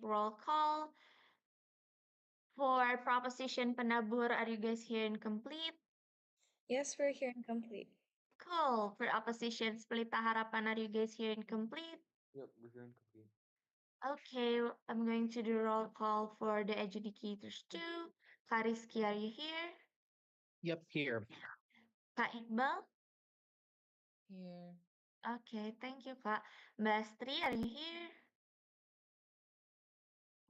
roll call. For proposition panabur, are you guys here and complete? Yes, we're here and complete. Cool. For oppositions pelita harapan, are you guys here and complete? Yep, we're here and complete. Okay, I'm going to do roll call for the adjudicators too. Kariski, are you here? Yep, here. Kak Iqbal? Here. Okay, thank you, Kak. Mbak Astri, are you here?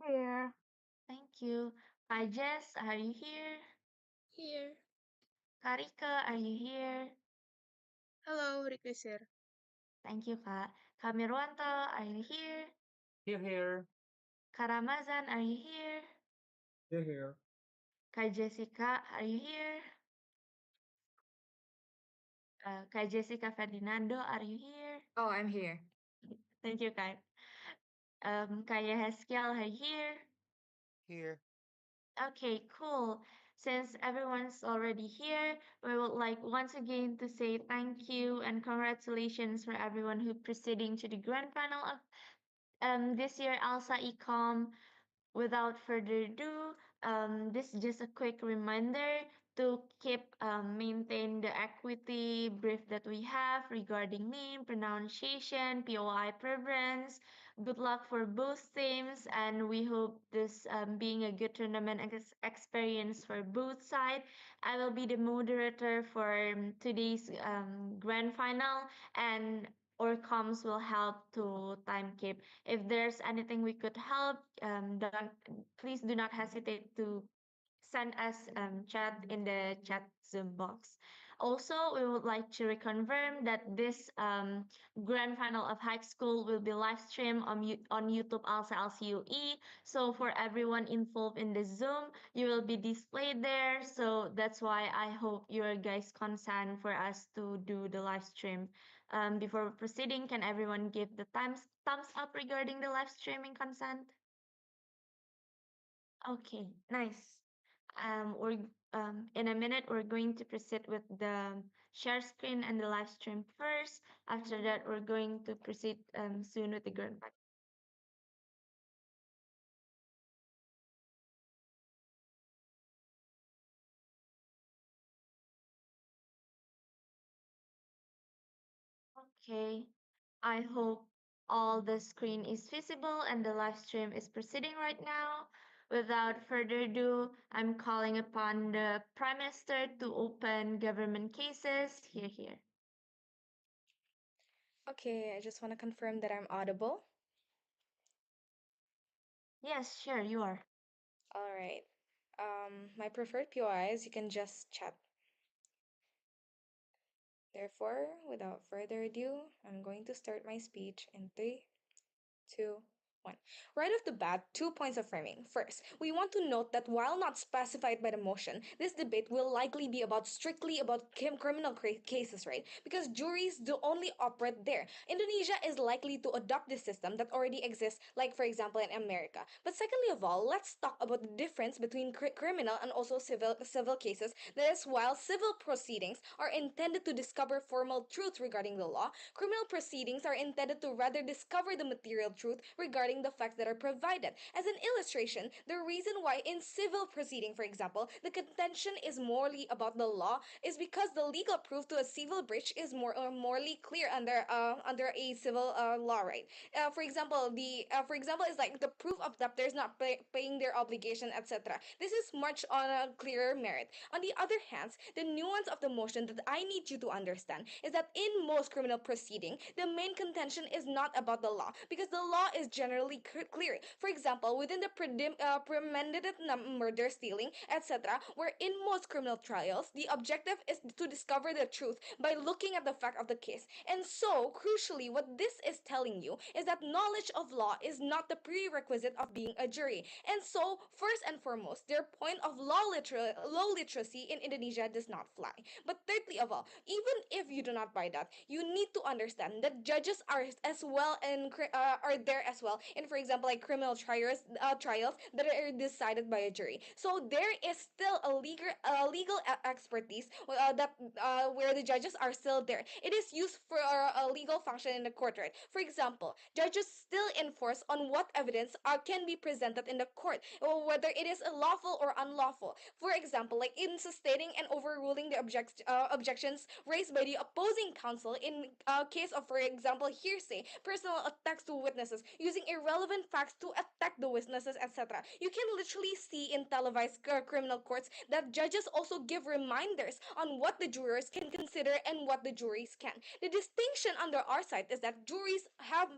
Here. Thank you. Kak Jess, are you here? Here. Karika, are you here? Hello, Rika sir. Thank you, Kak. Kak Mirwanto, are you here? Here. Kak Ramazan, are you here? Here. Kak Jessica, are you here? Kak Jessica Ferdinando, are you here? Oh, I'm here. Thank you, Kak. Kak Yeheskiel, are you here? Here. Okay, cool. Since everyone's already here, we would like once again to say thank you and congratulations for everyone who proceeding to the grand final of this year ALSA Ecom. Without further ado, this is just a quick reminder to keep maintain the equity brief that we have regarding name, pronunciation, POI preference. Good luck for both teams, and we hope this being a good tournament experience for both sides. I will be the moderator for today's grand final, and or comms will help to time keep. If there's anything we could help, please do not hesitate to send us chat in the chat Zoom box. Also, we would like to reconfirm that this grand final of high school will be live streamed on YouTube ALSA LCUE. So for everyone involved in the Zoom, you will be displayed there. So that's why I hope your guys consent for us to do the live stream. Before proceeding, can everyone give the thumbs up regarding the live streaming consent? Okay, nice. We're in a minute we're going to proceed with the share screen and the live stream first. After that, we're going to proceed soon with the grand final. Okay, I hope all the screen is visible and the live stream is proceeding right now. Without further ado, I'm calling upon the Prime Minister to open government cases. Here. Okay, I just want to confirm that I'm audible. Yes, sure, you are. All right. My preferred POIs, you can just chat. Therefore, without further ado, I'm going to start my speech in 3, 2, 1. Right off the bat, 2 points of framing. First, we want to note that while not specified by the motion, this debate will likely be strictly about criminal cases, right? Because juries do only operate there. Indonesia is likely to adopt this system that already exists, like for example in America. But secondly of all, let's talk about the difference between criminal and also civil cases. That is, while civil proceedings are intended to discover formal truth regarding the law, criminal proceedings are intended to rather discover the material truth regarding the facts that are provided. As an illustration, the reason why in civil proceeding, for example, the contention is morally about the law is because the legal proof to a civil breach is morally clear under a civil law, right? For example is like the proof of debtors not paying their obligation, etc. This is much on a clearer merit. On the other hand, the nuance of the motion that I need you to understand is that in most criminal proceeding, the main contention is not about the law because the law is generally clear. For example, within the premeditated murder, stealing, etc., where in most criminal trials, the objective is to discover the truth by looking at the fact of the case. And so, crucially, what this is telling you is that knowledge of law is not the prerequisite of being a jury. And so, first and foremost, their point of law literacy in Indonesia does not fly. But thirdly of all, even if you do not buy that, you need to understand that judges are as well and are there as well in, for example, like criminal trials that are decided by a jury. So there is still a legal expertise that where the judges are still there. It is used for a legal function in the court, right? For example, judges still enforce on what evidence can be presented in the court, or whether it is lawful or unlawful. For example, like in sustaining and overruling the objections raised by the opposing counsel in case of, for example, hearsay, personal attacks to witnesses, using irrelevant facts to attack the witnesses, etc. You can literally see in televised criminal courts that judges also give reminders on what the jurors can consider and what the juries can. The distinction under our side is that juries have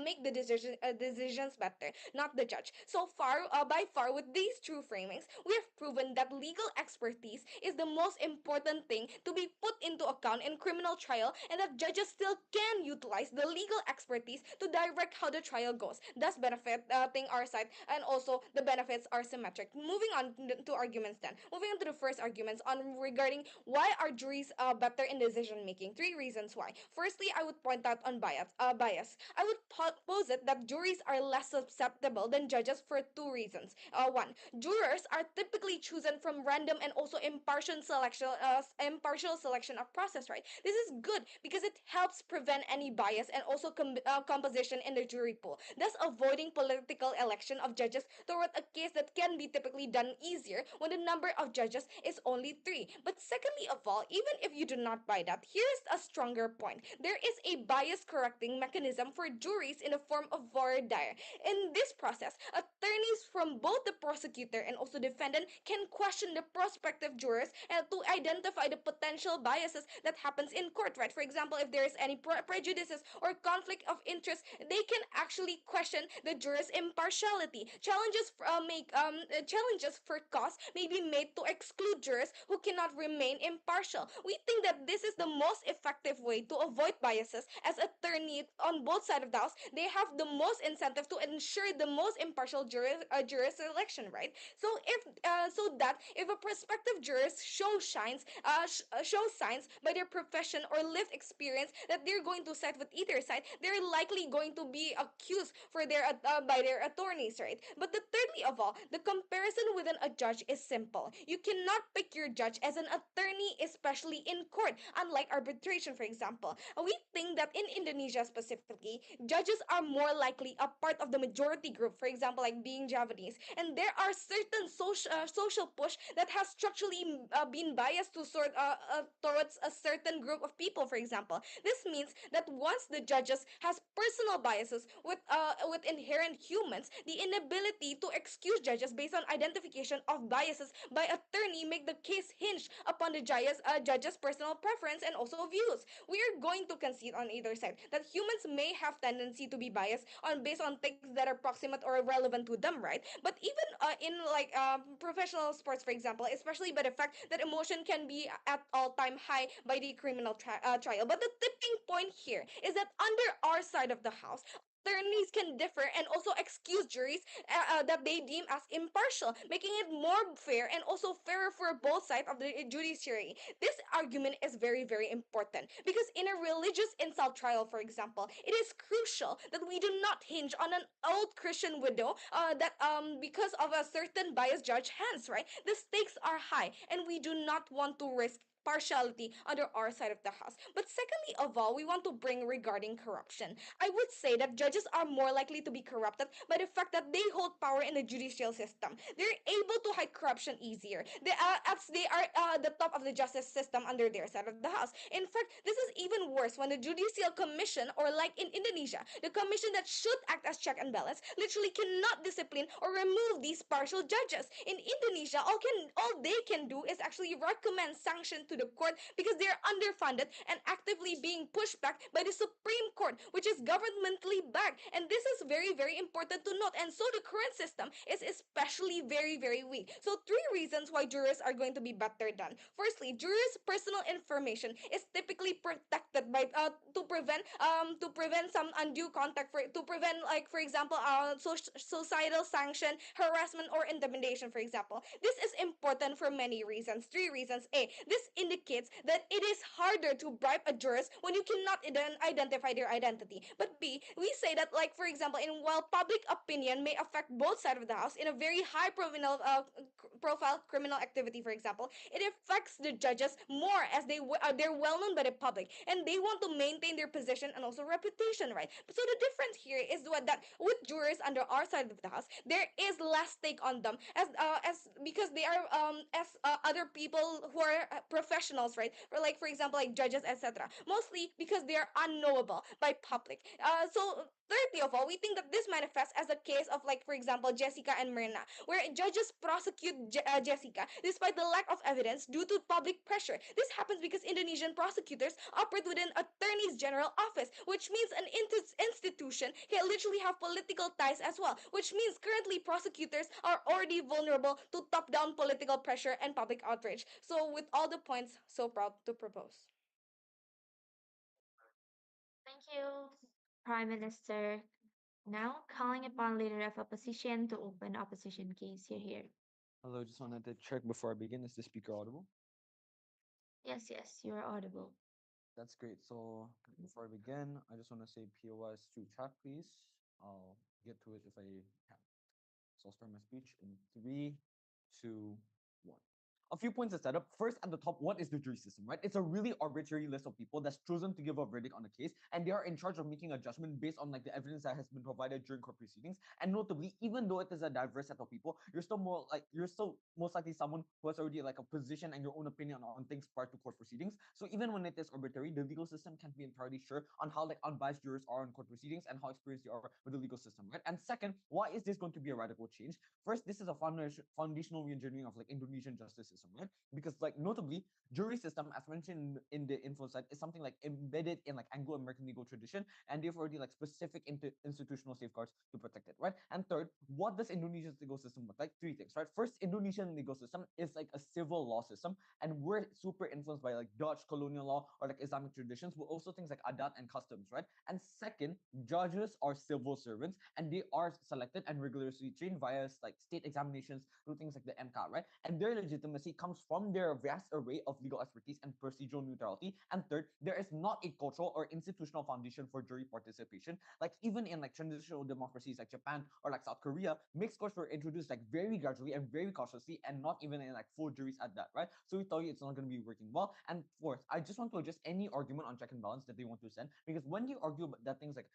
make the decisions better, not the judge. So far, by far, with these true framings, we have proven that legal expertise is the most important thing to be put into account in criminal trial, and that judges still can utilize the legal expertise to direct how the trial goes, thus benefiting our side, and also the benefits are symmetric. Moving on to arguments then. Moving on to the first arguments on regarding why are juries better in decision making. Three reasons why. Firstly, I would point out on bias. I would posit that juries are less susceptible than judges for two reasons. One, jurors are typically chosen from random and also impartial selection of process. Right. This is good because it helps prevent any bias and also composition in the jury pool, thus avoiding political election of judges toward a case that can be typically done easier when the number of judges is only three. But secondly of all, even if you do not buy that, here's a stronger point. There is a bias correcting mechanism for juries in the form of voir dire. In this process, attorneys from both the prosecutor and also defendant can question the prospective jurors and to identify the potential biases that happens in court, right? For example, if there is any prejudices or conflict of interest, they can actually question the jurors' impartiality. Challenges for cause may be made to exclude jurors who cannot remain impartial. We think that this is the most effective way to avoid biases. As attorney on both sides of the house, they have the most incentive to ensure the most impartial juror selection, right? So that if a prospective jurors show signs by their profession or lived experience that they're going to side with either side, they're likely going to be accused for their by their attorneys, right? But the thirdly of all, the comparison within a judge is simple. You cannot pick your judge as an attorney, especially in court, unlike arbitration, for example. We think that in Indonesia specifically, judges are more likely a part of the majority group, for example, like being Javanese, and there are certain social push that has structurally been biased towards a certain group of people, for example. This means that once the judges has personal biases with inherent humans, the inability to excuse judges based on identification of biases by attorney make the case hinge upon the judge's personal preference and also views. We are going to concede on either side that humans may have tendency to be biased on based on things that are proximate or relevant to them, right? But even in like professional sports, for example, especially by the fact that emotion can be at all time high by the criminal trial. But the tipping point here is that under our side of the house, attorneys can differ and also excuse juries that they deem as impartial, making it more fair and also fairer for both sides of the judiciary. This argument is very, very important because in a religious insult trial, for example, it is crucial that we do not hinge on an old Christian widow that because of a certain biased judge hands, right? The stakes are high and we do not want to risk partiality under our side of the house. But secondly of all, we want to bring regarding corruption. I would say that judges are more likely to be corrupted by the fact that they hold power in the judicial system. They're able to hide corruption easier. As they are the top of the justice system under their side of the house. In fact, this is even worse when the judicial commission, or like in Indonesia, the commission that should act as check and balance, literally cannot discipline or remove these partial judges. In Indonesia, all they can do is actually recommend sanction to the court because they are underfunded and actively being pushed back by the Supreme Court, which is governmentally backed. And this is very, very important to note. And so the current system is especially very, very weak. So three reasons why jurors are going to be better done. Firstly, jurors' personal information is typically protected by to prevent some undue contact for to prevent, like for example, societal sanction, harassment, or intimidation. For example, this is important for many reasons. Three reasons. A. This indicates that it is harder to bribe a jurist when you cannot identify their identity. But B, we say that, like for example, in while public opinion may affect both sides of the house in a very high profile criminal activity, for example, it affects the judges more as they're well known by the public and they want to maintain their position and also reputation, right? So the difference here is that with jurors under our side of the house, there is less stake on them as because they are as other people who are professionals, right? Or like for example, like judges, etc. Mostly because they are unknowable by public. So thirdly of all, we think that this manifests as a case of, like for example, Jessica and Myrna, where judges prosecute Jessica despite the lack of evidence due to public pressure. This happens because Indonesian prosecutors operate within Attorney's General Office, which means an institution can literally have political ties as well, which means currently prosecutors are already vulnerable to top-down political pressure and public outrage. So with all the points, so proud to propose. Thank you, Prime Minister. Now, calling upon leader of opposition to open opposition case. Here. Hello, just wanted to check before I begin. Is the speaker audible? Yes, yes, you are audible. That's great. So before I begin, I just want to say POS to chat, please. I'll get to it if I can. So I'll start my speech in three, two, one. A few points to set up. First, at the top, what is the jury system, right? It's a really arbitrary list of people that's chosen to give a verdict on a case, and they are in charge of making a judgment based on like the evidence that has been provided during court proceedings. And notably, even though it is a diverse set of people, you're still most likely someone who has already like a position and your own opinion on things prior to court proceedings. So even when it is arbitrary, the legal system can't be entirely sure on how like unbiased jurors are in court proceedings and how experienced they are with the legal system, right? And second, why is this going to be a radical change? First, this is a foundational re-engineering of like Indonesian justice system, right? Because like notably, jury system, as mentioned in the info site, is something like embedded in like Anglo-American legal tradition, and they've already like specific institutional safeguards to protect it, right? And third, what does Indonesia's legal system look like? Three things, right? First, Indonesian legal system is like a civil law system, and we're super influenced by like Dutch colonial law or like Islamic traditions, but also things like adat and customs, right? And second, judges are civil servants, and they are selected and rigorously trained via like state examinations through things like the MCAT, right? And their legitimacy comes from their vast array of legal expertise and procedural neutrality. And third, there is not a cultural or institutional foundation for jury participation. Like even in like transitional democracies like Japan or like South Korea, mixed courts were introduced like very gradually and very cautiously, and not even in like full juries at that, right? So we tell you it's not going to be working well. And fourth, I just want to address any argument on check and balance that they want to send, because when you argue that things like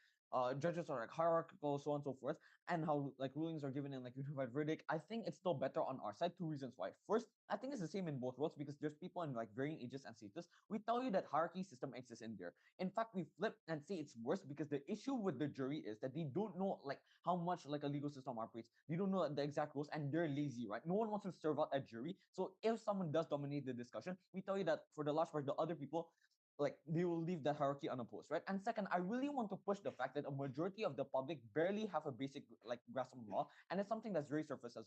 judges are like hierarchical, so on and so forth, and how like rulings are given in like unified verdict, I think it's still better on our side. Two reasons why. First, I think it's the same in both worlds because there's people in like varying ages and status. We tell you that hierarchy system exists in there. In fact, we flip and say it's worse because the issue with the jury is that they don't know like how much like a legal system operates. They don't know the exact rules and they're lazy, right? No one wants to serve out a jury. So if someone does dominate the discussion, we tell you that for the large part, the other people like they will leave that hierarchy unopposed, right? And second, I really want to push the fact that a majority of the public barely have a basic like grasp of law, and it's something that's very surface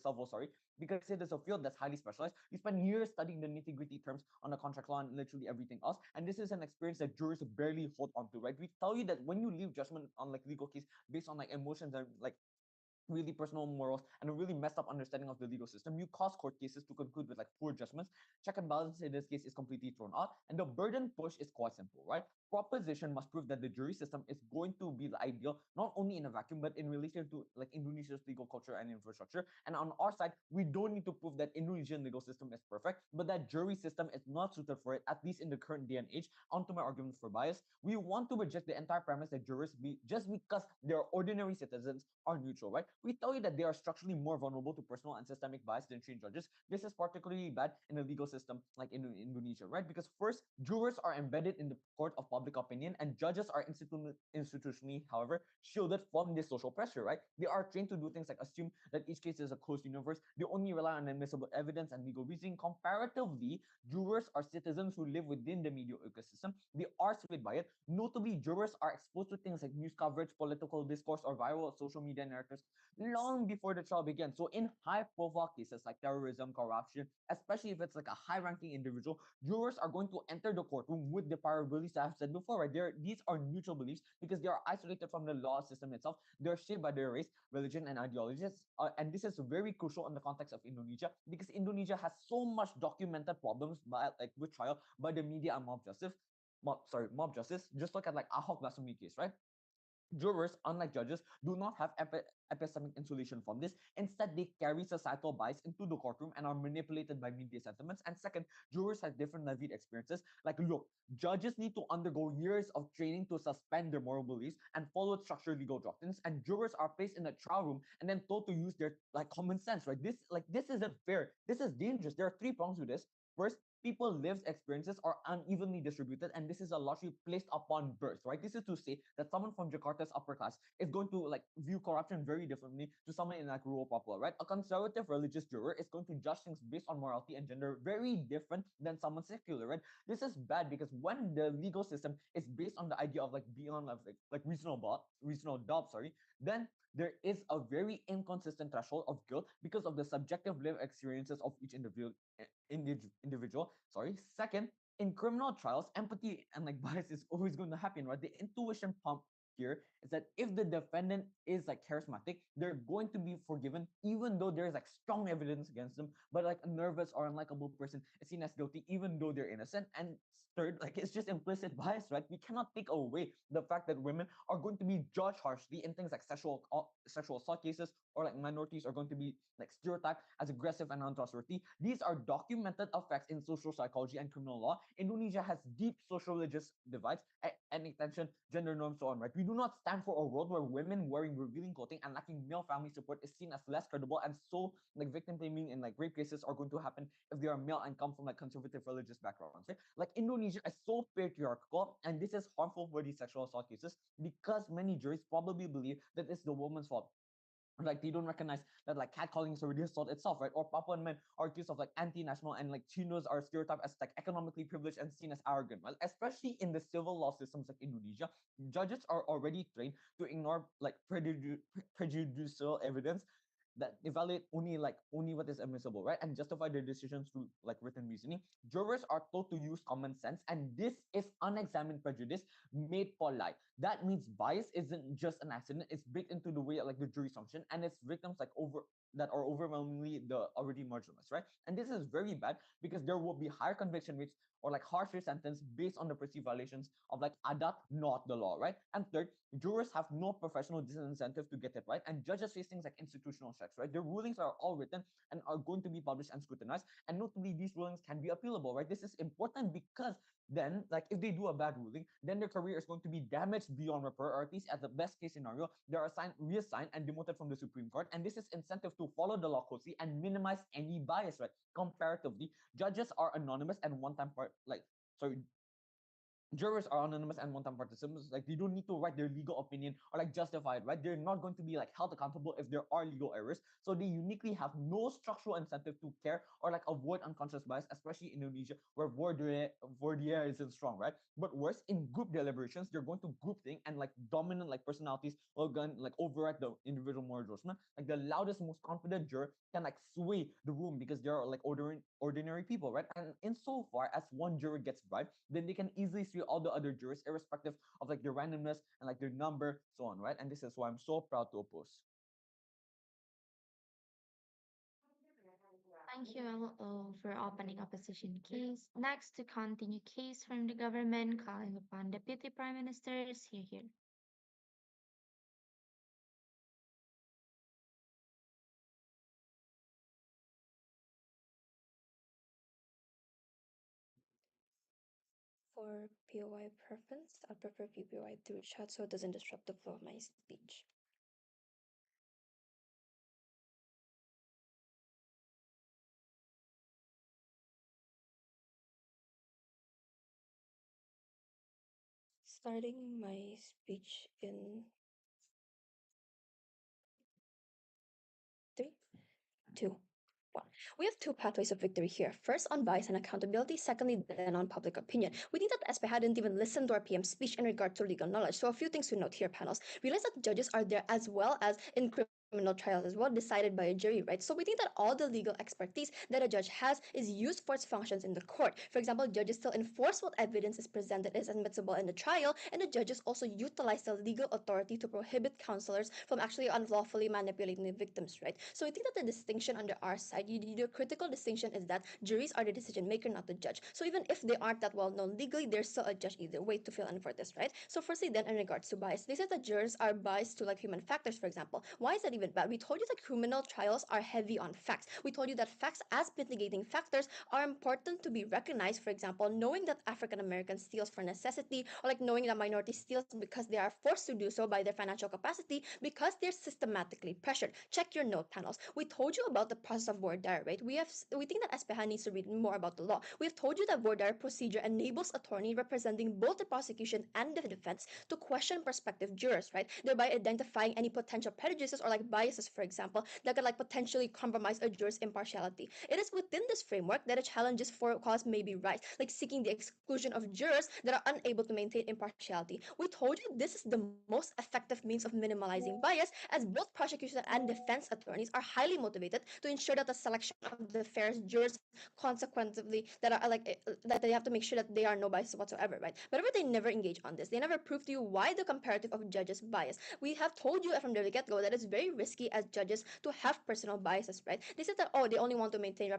level, sorry, because it is a field that's highly specialized. You spend years studying the nitty gritty terms on the contract law and literally everything else, and this is an experience that jurors barely hold on to, right? We tell you that when you leave judgment on like legal case based on like emotions and like really personal morals and a really messed up understanding of the legal system, you cause court cases to conclude with like poor judgments. Check and balance in this case is completely thrown out, and the burden push is quite simple, right? Proposition must prove that the jury system is going to be the ideal, not only in a vacuum, but in relation to like Indonesia's legal culture and infrastructure. And on our side, we don't need to prove that Indonesian legal system is perfect, but that jury system is not suited for it, at least in the current day and age. Onto my arguments for bias. We want to reject the entire premise that jurors be just because they're ordinary citizens are neutral, right? We tell you that they are structurally more vulnerable to personal and systemic bias than trained judges. This is particularly bad in the legal system like in Indonesia, right? Because first, jurors are embedded in the court of public opinion, and judges are institutionally, however, shielded from this social pressure, right? They are trained to do things like assume that each case is a closed universe. They only rely on admissible evidence and legal reasoning. Comparatively, jurors are citizens who live within the media ecosystem. They are swayed by it. Notably, jurors are exposed to things like news coverage, political discourse, or viral social media narratives long before the trial begins. So, in high-profile cases like terrorism, corruption, especially if it's like a high-ranking individual, jurors are going to enter the courtroom with the prior beliefs I've said before, right? These are neutral beliefs because they are isolated from the law system itself. They're shaped by their race, religion, and ideologies. And this is very crucial in the context of Indonesia because Indonesia has so much documented problems by like with trial by the media and mob justice. Just look at like Ahok Basumi case, right? Jurors, unlike judges, do not have epistemic insulation from this. Instead, they carry societal bias into the courtroom and are manipulated by media sentiments. And second, jurors have different levied experiences. Like, look, judges need to undergo years of training to suspend their moral beliefs and follow structured legal doctrines. And jurors are placed in a trial room and then told to use their like common sense, right? This isn't fair. This is dangerous. There are three prongs with this. First, people's lives experiences are unevenly distributed, and this is a largely placed upon birth, right? This is to say that someone from Jakarta's upper class is going to like view corruption very differently to someone in like rural Papua, right? A conservative religious juror is going to judge things based on morality and gender very different than someone secular, right? This is bad because when the legal system is based on the idea of like beyond of like reasonable doubt, sorry, then there is a very inconsistent threshold of guilt because of the subjective lived experiences of each individual. Sorry. Second, in criminal trials, empathy and like bias is always going to happen, right? The intuition pump here is that if the defendant is like charismatic, they're going to be forgiven, even though there's like strong evidence against them. But like a nervous or unlikable person is seen as guilty, even though they're innocent. And third, like it's just implicit bias, right? We cannot take away the fact that women are going to be judged harshly in things like sexual assault cases, or like minorities are going to be like stereotyped as aggressive and untrustworthy. These are documented effects in social psychology and criminal law. Indonesia has deep social religious divides, ethnic tension, gender norms, so on, right? We do not stand for a world where women wearing revealing clothing and lacking male family support is seen as less credible, and so like victim blaming and like rape cases are going to happen if they are male and come from like conservative religious backgrounds, right? Like Indonesia is so patriarchal, and this is harmful for these sexual assault cases because many juries probably believe that it's the woman's fault. Like they don't recognize that like catcalling is already assault itself, right? Or Papuan men are accused of like anti-national, and like Chinos are stereotyped as like economically privileged and seen as arrogant. Well, especially in the civil law systems like Indonesia, judges are already trained to ignore like prejudicial evidence that evaluate only what is admissible, right? And justify their decisions through like written reasoning. Jurors are told to use common sense, and this is unexamined prejudice made polite. That means bias isn't just an accident; it's baked into the way like the jury function, and it's victims like over that are overwhelmingly the already marginalized, right? And this is very bad because there will be higher conviction rates or like harsher sentence based on the perceived violations of like adat, not the law, right? And third, jurors have no professional disincentive to get it right, and judges face things like institutional checks, right? Their rulings are all written and are going to be published and scrutinized, and notably, these rulings can be appealable, right? This is important because then, like, if they do a bad ruling, then their career is going to be damaged beyond repair, or at least at the best case scenario, they are reassigned, and demoted from the Supreme Court. And this is incentive to follow the law closely and minimize any bias, right? Comparatively, judges are anonymous and one-time part, like, sorry, jurors are anonymous and one-time participants. Like they don't need to write their legal opinion or like justify it, right? They're not going to be like held accountable if there are legal errors. So they uniquely have no structural incentive to care or like avoid unconscious bias, especially in Indonesia where voir dire isn't strong, right? But worse, in group deliberations, they're going to group think, and like dominant like personalities will going like override the individual moral judgment. Like the loudest, most confident juror can like sway the room because they're like ordinary people, right? And insofar as one juror gets bribed, then they can easily sway all the other jurors, irrespective of like their randomness and like their number, so on, right? And this is why I'm so proud to oppose. Thank you, LO, for opening opposition case. Next, to continue case from the government, calling upon Deputy Prime Ministers. Here. For POI preference, I'll prefer PPY through chat so it doesn't disrupt the flow of my speech. Starting my speech in three, two, one. We have two pathways of victory here. First, on bias and accountability. Secondly, then on public opinion. We think that SPH didn't even listen to our PM's speech in regard to legal knowledge. So a few things to note here, panels. Realize that judges are there as well as in criminal trials as well, decided by a jury, right? So we think that all the legal expertise that a judge has is used for its functions in the court. For example, judges still enforce what evidence is presented is admissible in the trial, and the judges also utilize the legal authority to prohibit counselors from actually unlawfully manipulating the victims, right? So I think that the distinction under our side, the critical distinction is that juries are the decision maker, not the judge. So even if they aren't that well known legally, there's still a judge either way to fill in for this, right? So firstly, then in regards to bias, they said that jurors are biased to like human factors, for example. Why is that even bad? We told you that criminal trials are heavy on facts. We told you that facts as mitigating factors are important to be recognized. For example, knowing that African Americans steals for necessity, or like knowing that minorities steals because they are forced to do so by their financial capacity because they're systematically pressured. Check your note panels. We told you about the process of voir dire, right? We think that Espehan needs to read more about the law. We have told you that voir dire procedure enables attorney representing both the prosecution and the defense to question prospective jurors, right? Thereby identifying any potential prejudices or like biases, for example, that could like potentially compromise a juror's impartiality. It is within this framework that the challenges for cause may be raised, like seeking the exclusion of jurors that are unable to maintain impartiality. We told you this is the most effective means of minimizing bias, as both prosecution and defense attorneys are highly motivated to ensure that the selection of the fairest jurors consequently that are that they have to make sure that they are no bias whatsoever, right? But they never engage on this. They never prove to you why the comparative of judges bias. We have told you from the get-go that it's very risky as judges to have personal biases, right? They said that they only want to maintain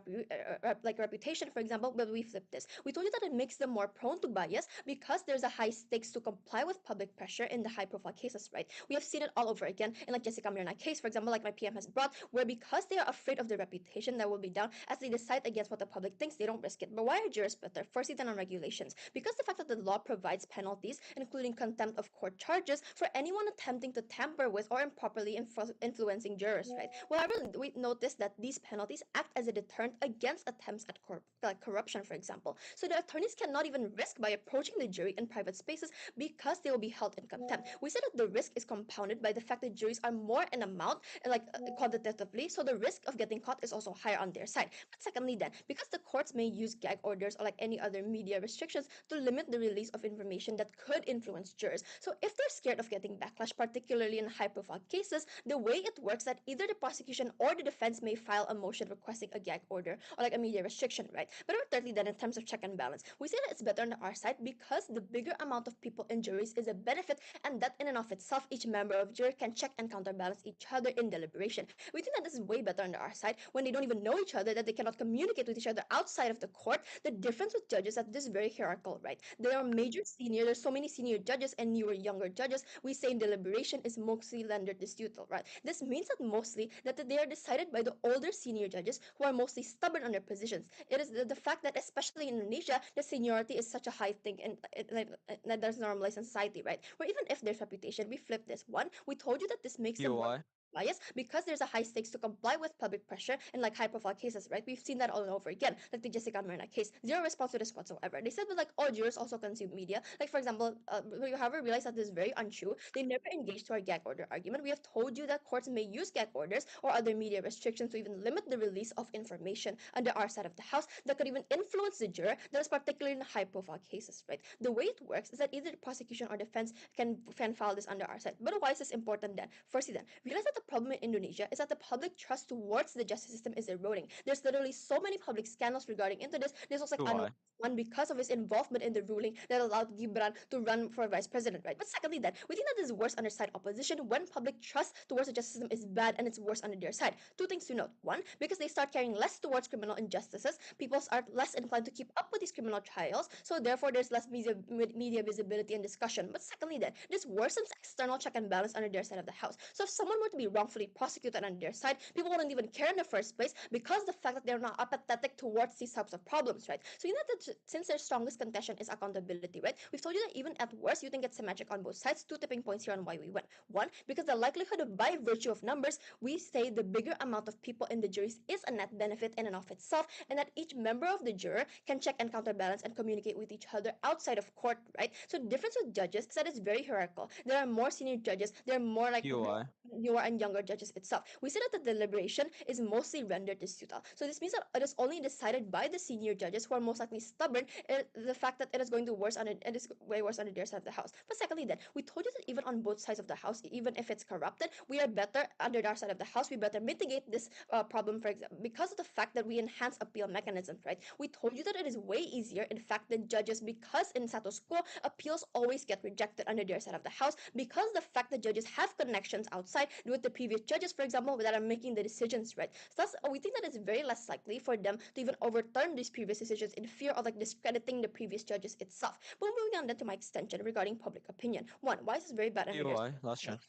like reputation, for example, but we flip this. We told you that it makes them more prone to bias because there's a high stakes to comply with public pressure in the high-profile cases, right? We have seen it all over again in like Jessica Mirna case, for example, like my PM has brought, where because they are afraid of the reputation that will be down as they decide against what the public thinks, they don't risk it. But why are jurors better? Firstly, then on regulations, because the fact that the law provides penalties, including contempt of court charges, for anyone attempting to tamper with or improperly influencing jurors, right? Well, however, we notice that these penalties act as a deterrent against attempts at like corruption, for example. So the attorneys cannot even risk by approaching the jury in private spaces because they will be held in contempt. We said that the risk is compounded by the fact that juries are more in amount, like quantitatively, so the risk of getting caught is also higher on their side. But secondly, then, because the courts may use gag orders or like any other media restrictions to limit the release of information that could influence jurors. So if they're scared of getting backlash, particularly in high-profile cases, the way it works that either the prosecution or the defense may file a motion requesting a gag order or like a media restriction, right? But thirdly, then in terms of check and balance, we say that it's better on our side because the bigger amount of people in juries is a benefit, and that in and of itself, each member of jury can check and counterbalance each other in deliberation. We think that this is way better on our side when they don't even know each other, that they cannot communicate with each other outside of the court. The difference with judges is that this is very hierarchical, right? There are major senior, there's so many senior judges and newer younger judges. We say in deliberation is mostly lender disputable, right? This means that mostly that they are decided by the older senior judges who are mostly stubborn on their positions. It is the fact that especially in Indonesia, the seniority is such a high thing and that that's normalized in society, right? Where even if there's reputation, we flip this one. We told you that this makes them more POI. bias because there's a high stakes to comply with public pressure in like high profile cases, right? We've seen that all over again, like the Jessica Mirna case. Zero response to this whatsoever. They said, but like all jurors also consume media. Like for example, we however realize that this is very untrue. They never engaged to our gag order argument. We have told you that courts may use gag orders or other media restrictions to even limit the release of information under our side of the house that could even influence the juror. That is particularly in high profile cases, right? The way it works is that either the prosecution or defense can file this under our side. But why is this important then? Firstly, then realize that the problem in Indonesia is that the public trust towards the justice system is eroding. There's literally so many public scandals regarding into this. This was like POI. one because of his involvement in the ruling that allowed Gibran to run for vice president, right? But secondly, then we think that this is worse under side opposition when public trust towards the justice system is bad and it's worse under their side. Two things to note: one, because they start caring less towards criminal injustices, people are less inclined to keep up with these criminal trials, so therefore there's less media visibility and discussion. But secondly, then this worsens external check and balance under their side of the house. So if someone were to be be wrongfully prosecuted on their side, people wouldn't even care in the first place because the fact that they're not apathetic towards these types of problems, right? So you know that since their strongest contention is accountability, right? We've told you that even at worst, you think it's symmetric on both sides. Two tipping points here on why we win. One, because the likelihood of by virtue of numbers, we say the bigger amount of people in the juries is a net benefit in and of itself, and that each member of the juror can check and counterbalance and communicate with each other outside of court, right? So the difference with judges is that it's very hierarchical. There are more senior judges, there are more like more POI. newer and younger judges itself. We see that the deliberation is mostly rendered disputal. So this means that it is only decided by the senior judges who are most likely stubborn. The fact that it is going to worse on it is way worse on their side of the house. But secondly, then we told you that even on both sides of the house, even if it's corrupted, we are better under our side of the house. We better mitigate this problem, for example, because of the fact that we enhance appeal mechanisms. Right? We told you that it is way easier, in fact, than judges because in status quo appeals always get rejected under their side of the house because the fact that judges have connections outside with the previous judges, for example, that are making the decisions, right? So that's, we think that it's very less likely for them to even overturn these previous decisions in fear of like discrediting the previous judges itself. But moving on then to my extension regarding public opinion. One, why is this very bad under their side? POI. Last Right? chance.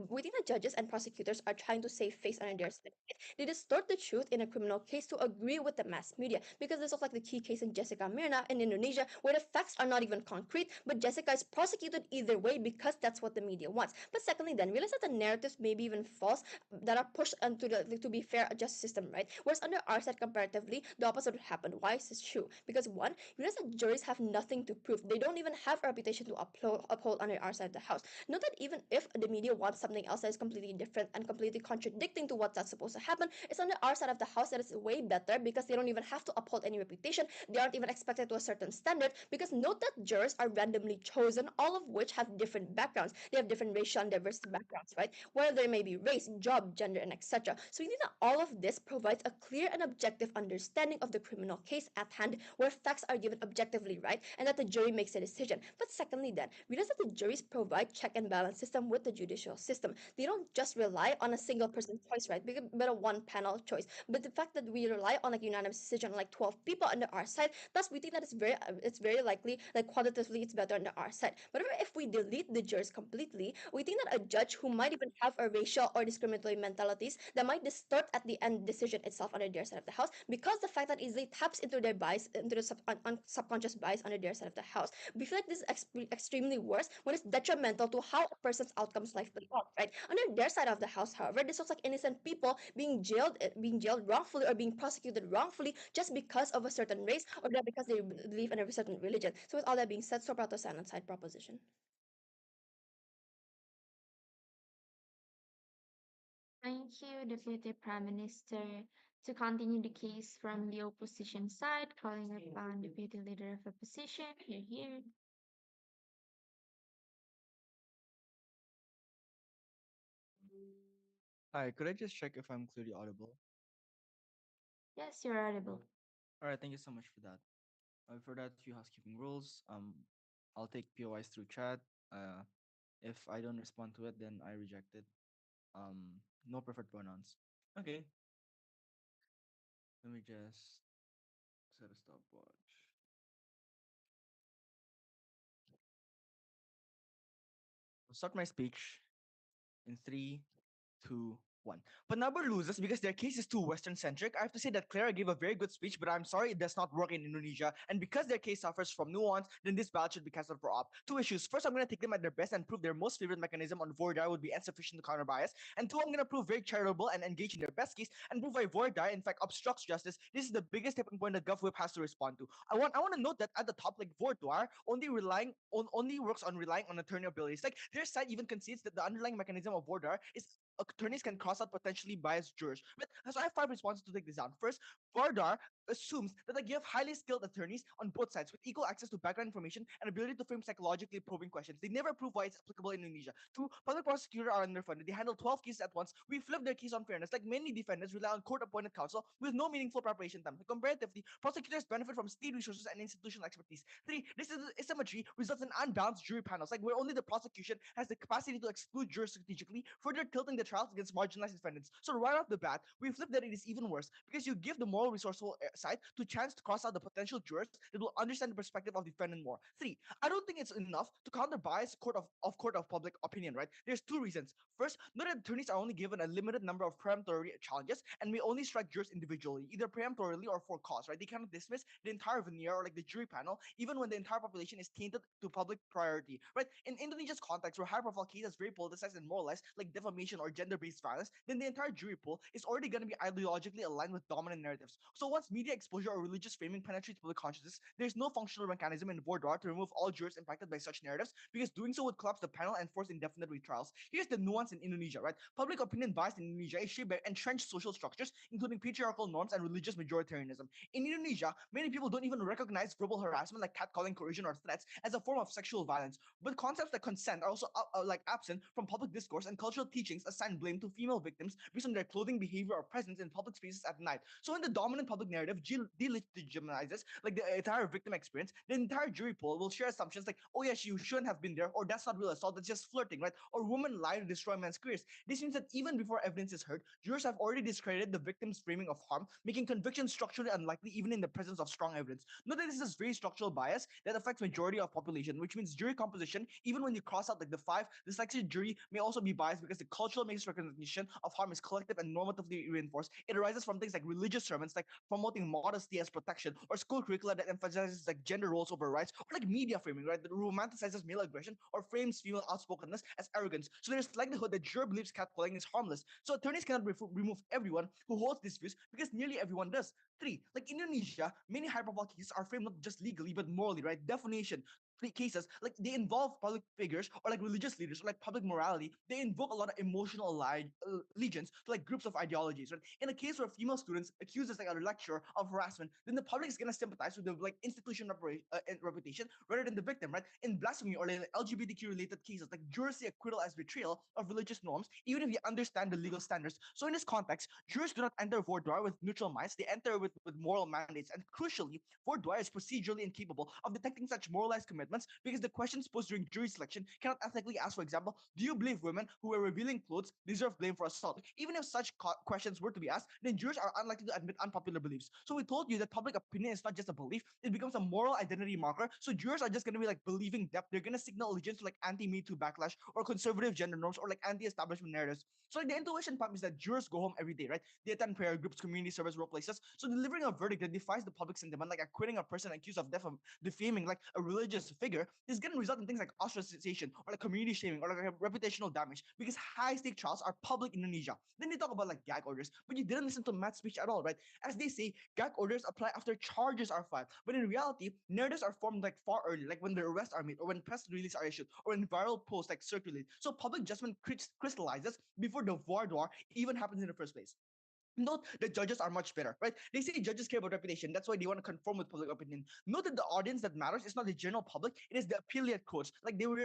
We think that judges and prosecutors are trying to save face under their side. They distort the truth in a criminal case to agree with the mass media. Because this was like the key case in Jessica Mirna in Indonesia, where the facts are not even concrete, but Jessica is prosecuted either way because that's what the media wants. But secondly, then realize that the narratives may be even false that are pushed into the to be fair justice system, right? Whereas under our side, comparatively, the opposite would happen. Why is this true? Because one, realize that juries have nothing to prove. They don't even have a reputation to uphold under our side of the house. Note that even if the media wants something else that is completely different and completely contradicting to what that's supposed to happen, it's under our side of the house that is way better because they don't even have to uphold any reputation. They aren't even expected to a certain standard because note that jurors are randomly chosen, all of which have different backgrounds. They have different racial and diverse backgrounds, right? Whether there may be race, job, gender, and etc. So we think that all of this provides a clear and objective understanding of the criminal case at hand where facts are given objectively, right? And that the jury makes a decision. But secondly, then, realize that the juries provide check and balance system with the judicial system. They don't just rely on a single person choice, right? But a one panel choice. But the fact that we rely on like unanimous decision, like 12 people under our side, thus we think that it's very likely, like qualitatively, it's better under our side. But if we delete the jurors completely, we think that a judge who might even have a racial or discriminatory mentalities that might distort at the end decision itself under their side of the house because the fact that easily taps into their bias, into the subconscious bias under their side of the house. We feel like this is extremely worse when it's detrimental to how a person's outcomes life will out, right? Under their side of the house, however, this looks like innocent people being jailed wrongfully or being prosecuted wrongfully just because of a certain race or that because they believe in a certain religion. So with all that being said, so proud to stand on side proposition. Thank you, Deputy Prime Minister. To continue the case from the opposition side, calling upon Deputy Leader of Opposition. Here. Hi, could I just check if I'm clearly audible? Yes, you're audible. All right, thank you so much for that. For that, few housekeeping rules. I'll take POIs through chat. If I don't respond to it, then I reject it. No preferred pronouns. Okay, let me just set a stopwatch. I'll start my speech in three, 2-1. But number loses because their case is too Western centric. I have to say that Clara gave a very good speech, but I'm sorry it does not work in Indonesia. And because their case suffers from nuance, then this battle should be cancelled for op. Two issues. First, I'm going to take them at their best and prove their most favorite mechanism on Vordar would be insufficient to counter bias. And two, I'm going to prove very charitable and engage in their best case and prove why Vordar, in fact, obstructs justice. This is the biggest tipping point that GovWhip has to respond to. I want to note that at the top, like Vordar only works on relying on attorney abilities. Like their side even concedes that the underlying mechanism of Vordar is attorneys can cross out potentially biased jurors. But so I have five responses to take this down. First, Vardar assumes that like you have highly skilled attorneys on both sides with equal access to background information and ability to frame psychologically probing questions. They never prove why it's applicable in Indonesia. Two, public prosecutors are underfunded. They handle 12 cases at once. We flip their case on fairness. Like many defendants rely on court-appointed counsel with no meaningful preparation time. Comparatively, prosecutors benefit from state resources and institutional expertise. Three, this is asymmetry results in unbalanced jury panels, like where only the prosecution has the capacity to exclude jurors strategically, further tilting the trials against marginalized defendants. So right off the bat, we flip that it is even worse because you give the moral side to chance to cross out the potential jurors that will understand the perspective of defendant more. Three, I don't think it's enough to counter bias court of public opinion, right? There's two reasons. First, not that attorneys are only given a limited number of peremptory challenges and may only strike jurors individually, either peremptorily or for cause, right? They cannot dismiss the entire veneer or like the jury panel, even when the entire population is tainted to public priority, right? In Indonesia's context, where high-profile cases very politicized and moralized, like defamation or gender-based violence, then the entire jury pool is already going to be ideologically aligned with dominant narratives. So once media exposure or religious framing penetrates public consciousness, there's no functional mechanism in Vordar to remove all jurors impacted by such narratives, because doing so would collapse the panel and force indefinite retrials. Here's the nuance in Indonesia, right? Public opinion bias in Indonesia is shaped by entrenched social structures, including patriarchal norms and religious majoritarianism. In Indonesia, many people don't even recognize verbal harassment like catcalling, coercion, or threats as a form of sexual violence. But concepts like consent are also like absent from public discourse, and cultural teachings assign blame to female victims based on their clothing, behavior, or presence in public spaces at night. So when the dominant public narrative delegitimizes like the entire victim experience, the entire jury pool will share assumptions like, oh yes, you shouldn't have been there, or that's not real assault, that's just flirting, right? Or women lie to destroy men's careers. This means that even before evidence is heard, jurors have already discredited the victim's framing of harm, making conviction structurally unlikely even in the presence of strong evidence. Note that this is very structural bias that affects majority of population, which means jury composition, even when you cross out like the five, the selected jury may also be biased because the cultural misrecognition of harm is collective and normatively reinforced. It arises from things like religious sermons, like promoting modesty as protection, or school curricula that emphasizes like gender roles over rights, or like media framing, right, that romanticizes male aggression or frames female outspokenness as arrogance. So there's likelihood that juror believes catcalling is harmless. So attorneys cannot remove everyone who holds these views because nearly everyone does. Three, like Indonesia, many high-profile cases are framed not just legally but morally, right? Defamation, cases like they involve public figures or like religious leaders or like public morality. They invoke a lot of emotional allegiance to like groups of ideologies, right? In a case where female students accuses like a lecturer of harassment, then the public is going to sympathize with the like institution reputation rather than the victim, right? In blasphemy or like LGBTQ related cases, like jurors see acquittal as betrayal of religious norms even if you understand the legal standards. So in this context, jurors do not enter voir dire with neutral minds, they enter with moral mandates. And crucially, voir dire is procedurally incapable of detecting such moralized commitments because the questions posed during jury selection cannot ethically ask, for example, do you believe women who wear revealing clothes deserve blame for assault? Even if such questions were to be asked, then jurors are unlikely to admit unpopular beliefs. So we told you that public opinion is not just a belief, it becomes a moral identity marker. So jurors are just going to be like believing depth. They're going to signal allegiance to like anti-Me Too backlash or conservative gender norms or like anti-establishment narratives. So like the intuition pump is that jurors go home every day, right? They attend prayer groups, community service, workplaces. So delivering a verdict that defies the public sentiment, like acquitting a person accused of defaming like a religious figure, is going to result in things like ostracization or like community shaming or like reputational damage because high stake trials are public in Indonesia. Then they talk about like gag orders, but you didn't listen to Matt's speech at all, right? As they say, gag orders apply after charges are filed, but in reality, narratives are formed like far earlier, like when the arrests are made or when press releases are issued or when viral posts like circulate. So public judgment crystallizes before the voir dire even happens in the first place. Note that judges are much better, right? They say judges care about reputation. That's why they want to conform with public opinion. Note that the audience that matters is not the general public, it is the appellate courts. Like they will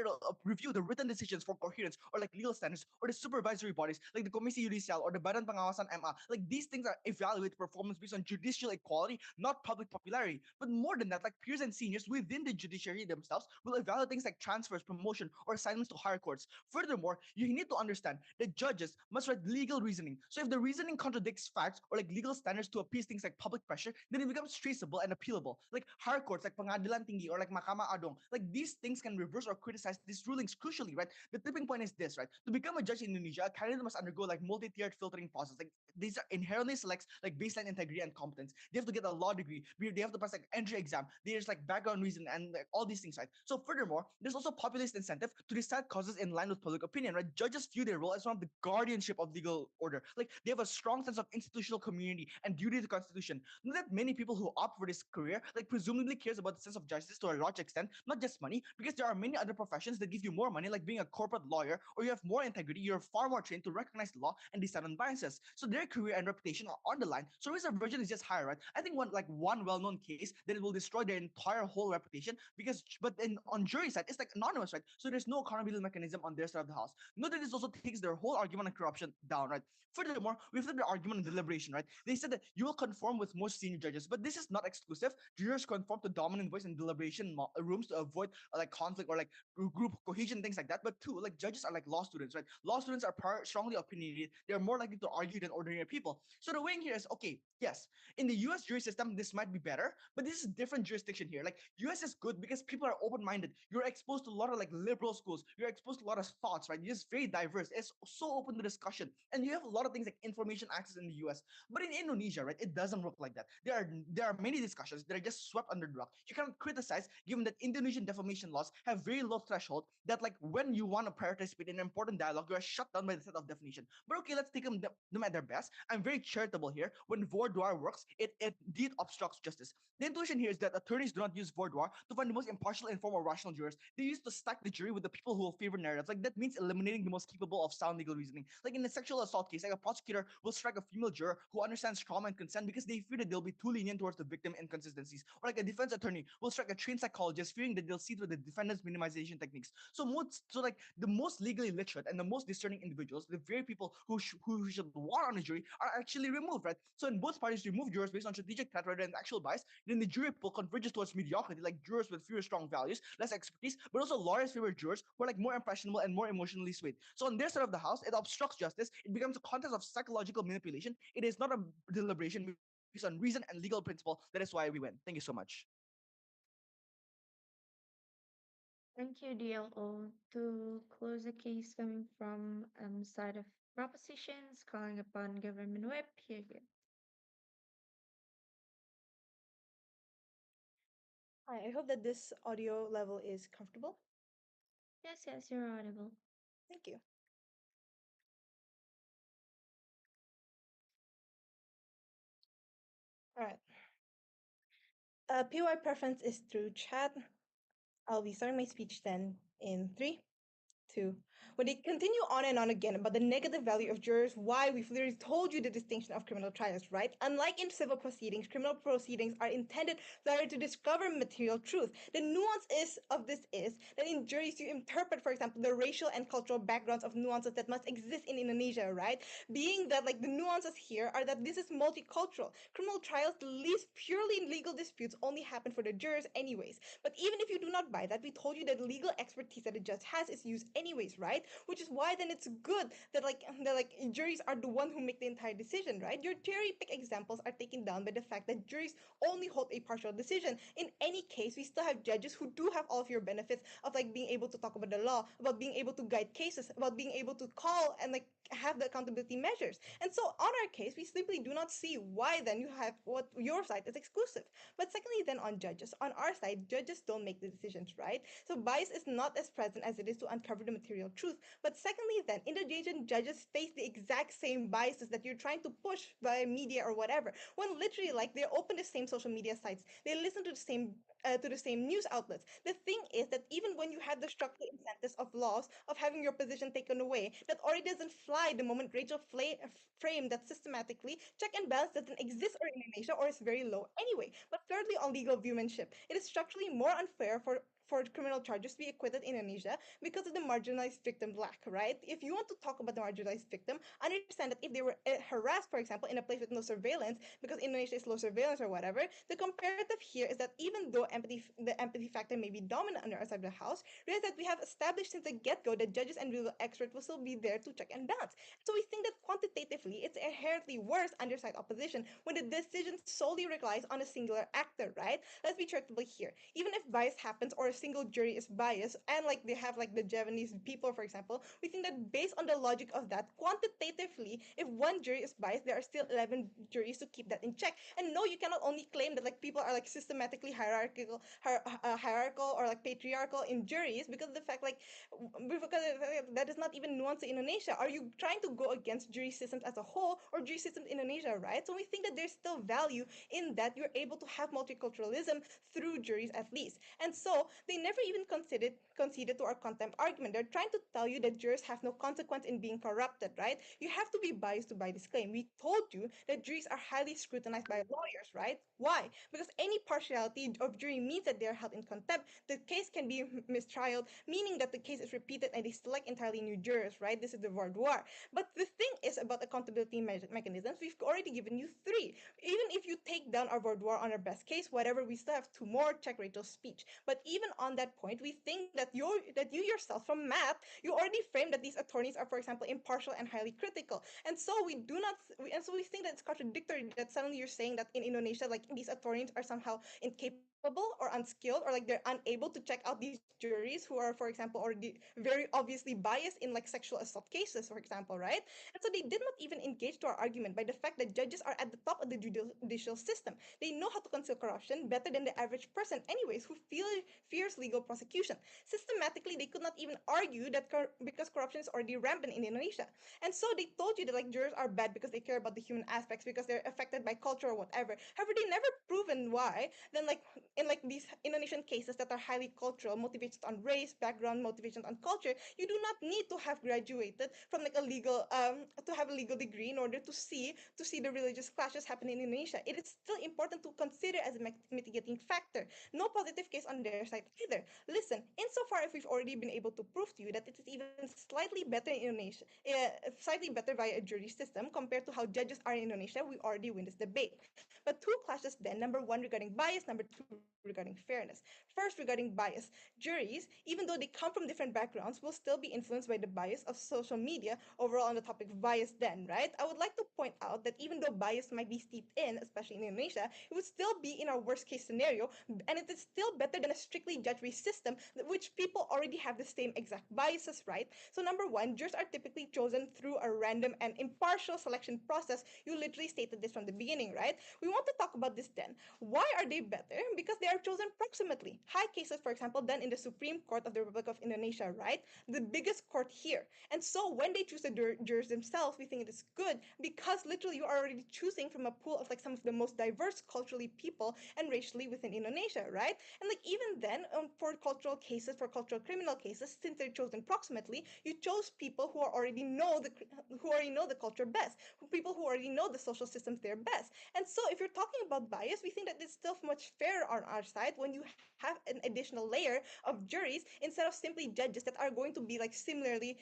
review the written decisions for coherence or like legal standards or the supervisory bodies like the Komisi Yudisial or the Badan Pengawasan MA. Like these things are evaluate performance based on judicial equality, not public popularity. But more than that, like peers and seniors within the judiciary themselves will evaluate things like transfers, promotion, or assignments to higher courts. Furthermore, you need to understand that judges must write legal reasoning. So if the reasoning contradicts facts or like legal standards to appease things like public pressure, then it becomes traceable and appealable. Like higher courts, like Pengadilan Tinggi or like Mahkamah Adong, like these things can reverse or criticize these rulings. Crucially, right? The tipping point is this, right? To become a judge in Indonesia, a candidate must undergo like multi-tiered filtering process. Like these are inherently selects like baseline integrity and competence. They have to get a law degree. They have to pass like entry exam. There's like background reason and like, all these things, right? So furthermore, there's also populist incentive to decide causes in line with public opinion, right? Judges view their role as one of the guardianship of legal order. Like they have a strong sense of institutional community and duty to the constitution. Know that many people who opt for this career like presumably cares about the sense of justice to a large extent, not just money, because there are many other professions that give you more money, like being a corporate lawyer, or you have more integrity, you're far more trained to recognize the law and decide on biases. So their career and reputation are on the line. So risk aversion is just higher, right? I think one well-known case that it will destroy their entire whole reputation because but in on jury side it's like anonymous, right? So there's no accountability mechanism on their side of the house. Note that this also takes their whole argument on corruption down, right? Furthermore, we flipped the argument on deliberation, right? They said that you will conform with most senior judges, but this is not exclusive. Jurors conform to dominant voice in deliberation rooms to avoid like conflict or like group cohesion, things like that. But two, like judges are like law students, right? Law students are strongly opinionated. They're more likely to argue than ordinary ordinary people. So the weighing here is okay, yes, in the US jury system, this might be better, but this is different jurisdiction here. Like US is good because people are open-minded. You're exposed to a lot of like liberal schools. You're exposed to a lot of thoughts, right? You're just very diverse. It's so open to discussion. And you have a lot of things like information access in the US. But in Indonesia, right, it doesn't work like that. There are many discussions that are just swept under the rug. You cannot criticize given that Indonesian defamation laws have very low threshold that like when you want to participate in an important dialogue, you are shut down by the set of definition. But okay, let's take them at their best. I'm very charitable here. When voir works, it indeed obstructs justice. The intuition here is that attorneys do not use voir to find the most impartial, informed, or rational jurors. They use to stack the jury with the people who will favor narratives. Like that means eliminating the most capable of sound legal reasoning. Like in a sexual assault case, like a prosecutor will strike a female juror who understands trauma and consent because they fear that they'll be too lenient towards the victim inconsistencies. Or like a defense attorney will strike a trained psychologist fearing that they'll see through the defendant's minimization techniques. So like the most legally literate and the most discerning individuals, the very people who should want on a jury, are actually removed, right? So in both parties remove jurors based on strategic threat rather than actual bias, then the jury pool converges towards mediocrity, like jurors with fewer strong values, less expertise, but also lawyers favor jurors who are like more impressionable and more emotionally swayed. So on their side of the house, it obstructs justice. It becomes a contest of psychological manipulation. It is not a deliberation based on reason and legal principle. That is why we win. Thank you so much. Thank you, DLO. To close the case coming from side of propositions, calling upon government whip, here you go. Hi, I hope that this audio level is comfortable. Yes, yes, you're audible. Thank you. All right. PY preference is through chat. I'll be starting my speech then in three, two. When they continue on and on again about the negative value of jurors, why we've literally told you the distinction of criminal trials, right? Unlike in civil proceedings, criminal proceedings are intended rather to discover material truth. The nuance of this is that in juries you interpret, for example, the racial and cultural backgrounds of nuances that must exist in Indonesia, right? Being that like the nuances here are that this is multicultural. Criminal trials, the least purely legal disputes only happen for the jurors anyways. But even if you do not buy that, we told you that the legal expertise that the judge has is used anyways, right? Which is why then it's good that like juries are the one who make the entire decision, right? Your cherry pick examples are taken down by the fact that juries only hold a partial decision. In any case, we still have judges who do have all of your benefits of like being able to talk about the law, about being able to guide cases, about being able to call and like have the accountability measures. And so on our case, we simply do not see why then you have what your side is exclusive. But secondly, then on judges, on our side, judges don't make the decisions, right? So bias is not as present as it is to uncover the material truth. But secondly, then Indonesian judges face the exact same biases that you're trying to push via media or whatever. When literally, like, they open the same social media sites, they listen to the same news outlets. The thing is that even when you have the structural incentives of laws of having your position taken away, that already doesn't fly the moment Rachel framed that systematically check and balance doesn't exist or in Indonesia or is very low anyway. But thirdly, on legal viewmanship, it is structurally more unfair for criminal charges to be acquitted in Indonesia because of the marginalized victim lack, right? If you want to talk about the marginalized victim, understand that if they were harassed, for example, in a place with no surveillance, because Indonesia is low surveillance or whatever, the comparative here is that even though the empathy factor may be dominant on our side of the house, realize that we have established since the get-go that judges and legal experts will still be there to check and balance. So we think that quantitatively, it's inherently worse under side opposition when the decision solely relies on a singular actor, right? Let's be charitable here. Even if bias happens or a single jury is biased, and like they have like the Javanese people, for example, we think that based on the logic of that, quantitatively, if one jury is biased, there are still 11 juries to keep that in check. And no, you cannot only claim that like people are like systematically hierarchical or like patriarchal in juries because of the fact like because that is not even nuanced in Indonesia. Are you trying to go against jury systems as a whole or jury systems in Indonesia, right? So we think that there's still value in that you're able to have multiculturalism through juries at least. And so they never even conceded to our contempt argument. They're trying to tell you that jurors have no consequence in being corrupted, right? You have to be biased to buy this claim. We told you that juries are highly scrutinized by lawyers, right? Why? Because any partiality of jury means that they're held in contempt. The case can be mistrialed, meaning that the case is repeated and they select entirely new jurors, right? This is the voir. But the thing is about accountability mechanisms, we've already given you three. Even if you take down our voir on our best case, whatever, we still have two more. Check Rachel's speech. But even on that point, we think that you yourself from math, you already framed that these attorneys are, for example, impartial and highly critical. And so we do not and so we think that it's contradictory that suddenly you're saying that in Indonesia, like these attorneys are somehow incapable or unskilled, or like they're unable to check out these juries who are, for example, already very obviously biased in like sexual assault cases, for example, right? And so they did not even engage to our argument by the fact that judges are at the top of the judicial system. They know how to conceal corruption better than the average person, anyways, who fears legal prosecution. Systematically, they could not even argue that because corruption is already rampant in Indonesia. And so they told you that like jurors are bad because they care about the human aspects, because they're affected by culture or whatever. However, they never proven why. Then like in like these Indonesian cases that are highly cultural, motivated on race, background, motivation on culture, you do not need to have graduated from like a legal to have a legal degree in order to see the religious clashes happening in Indonesia. It is still important to consider as a mitigating factor. No positive case on their side either. Listen, insofar if we've already been able to prove to you that it is even slightly better in Indonesia, slightly better via a jury system compared to how judges are in Indonesia, we already win this debate. But two clashes then: number one regarding bias, number two regarding fairness. First, regarding bias, juries, even though they come from different backgrounds, will still be influenced by the bias of social media overall on the topic of bias then, right? I would like to point out that even though bias might be steeped in, especially in Indonesia, it would still be in our worst case scenario, and it is still better than a strictly judge-based system, which people already have the same exact biases, right? So number one, jurors are typically chosen through a random and impartial selection process. You literally stated this from the beginning, right? We want to talk about this then. Why are they better? Because they are chosen proximately. High cases, for example, done in the Supreme Court of the Republic of Indonesia, right? The biggest court here. And so when they choose the jurors themselves, we think it is good because literally you are already choosing from a pool of like some of the most diverse culturally people and racially within Indonesia, right? And like even then, for cultural cases, for cultural criminal cases, since they're chosen proximately, you chose people who already know the culture best, people who already know the social systems there best. And so if you're talking about bias, we think that it's still much fairer on our side when you have an additional layer of juries instead of simply judges that are going to be like similarly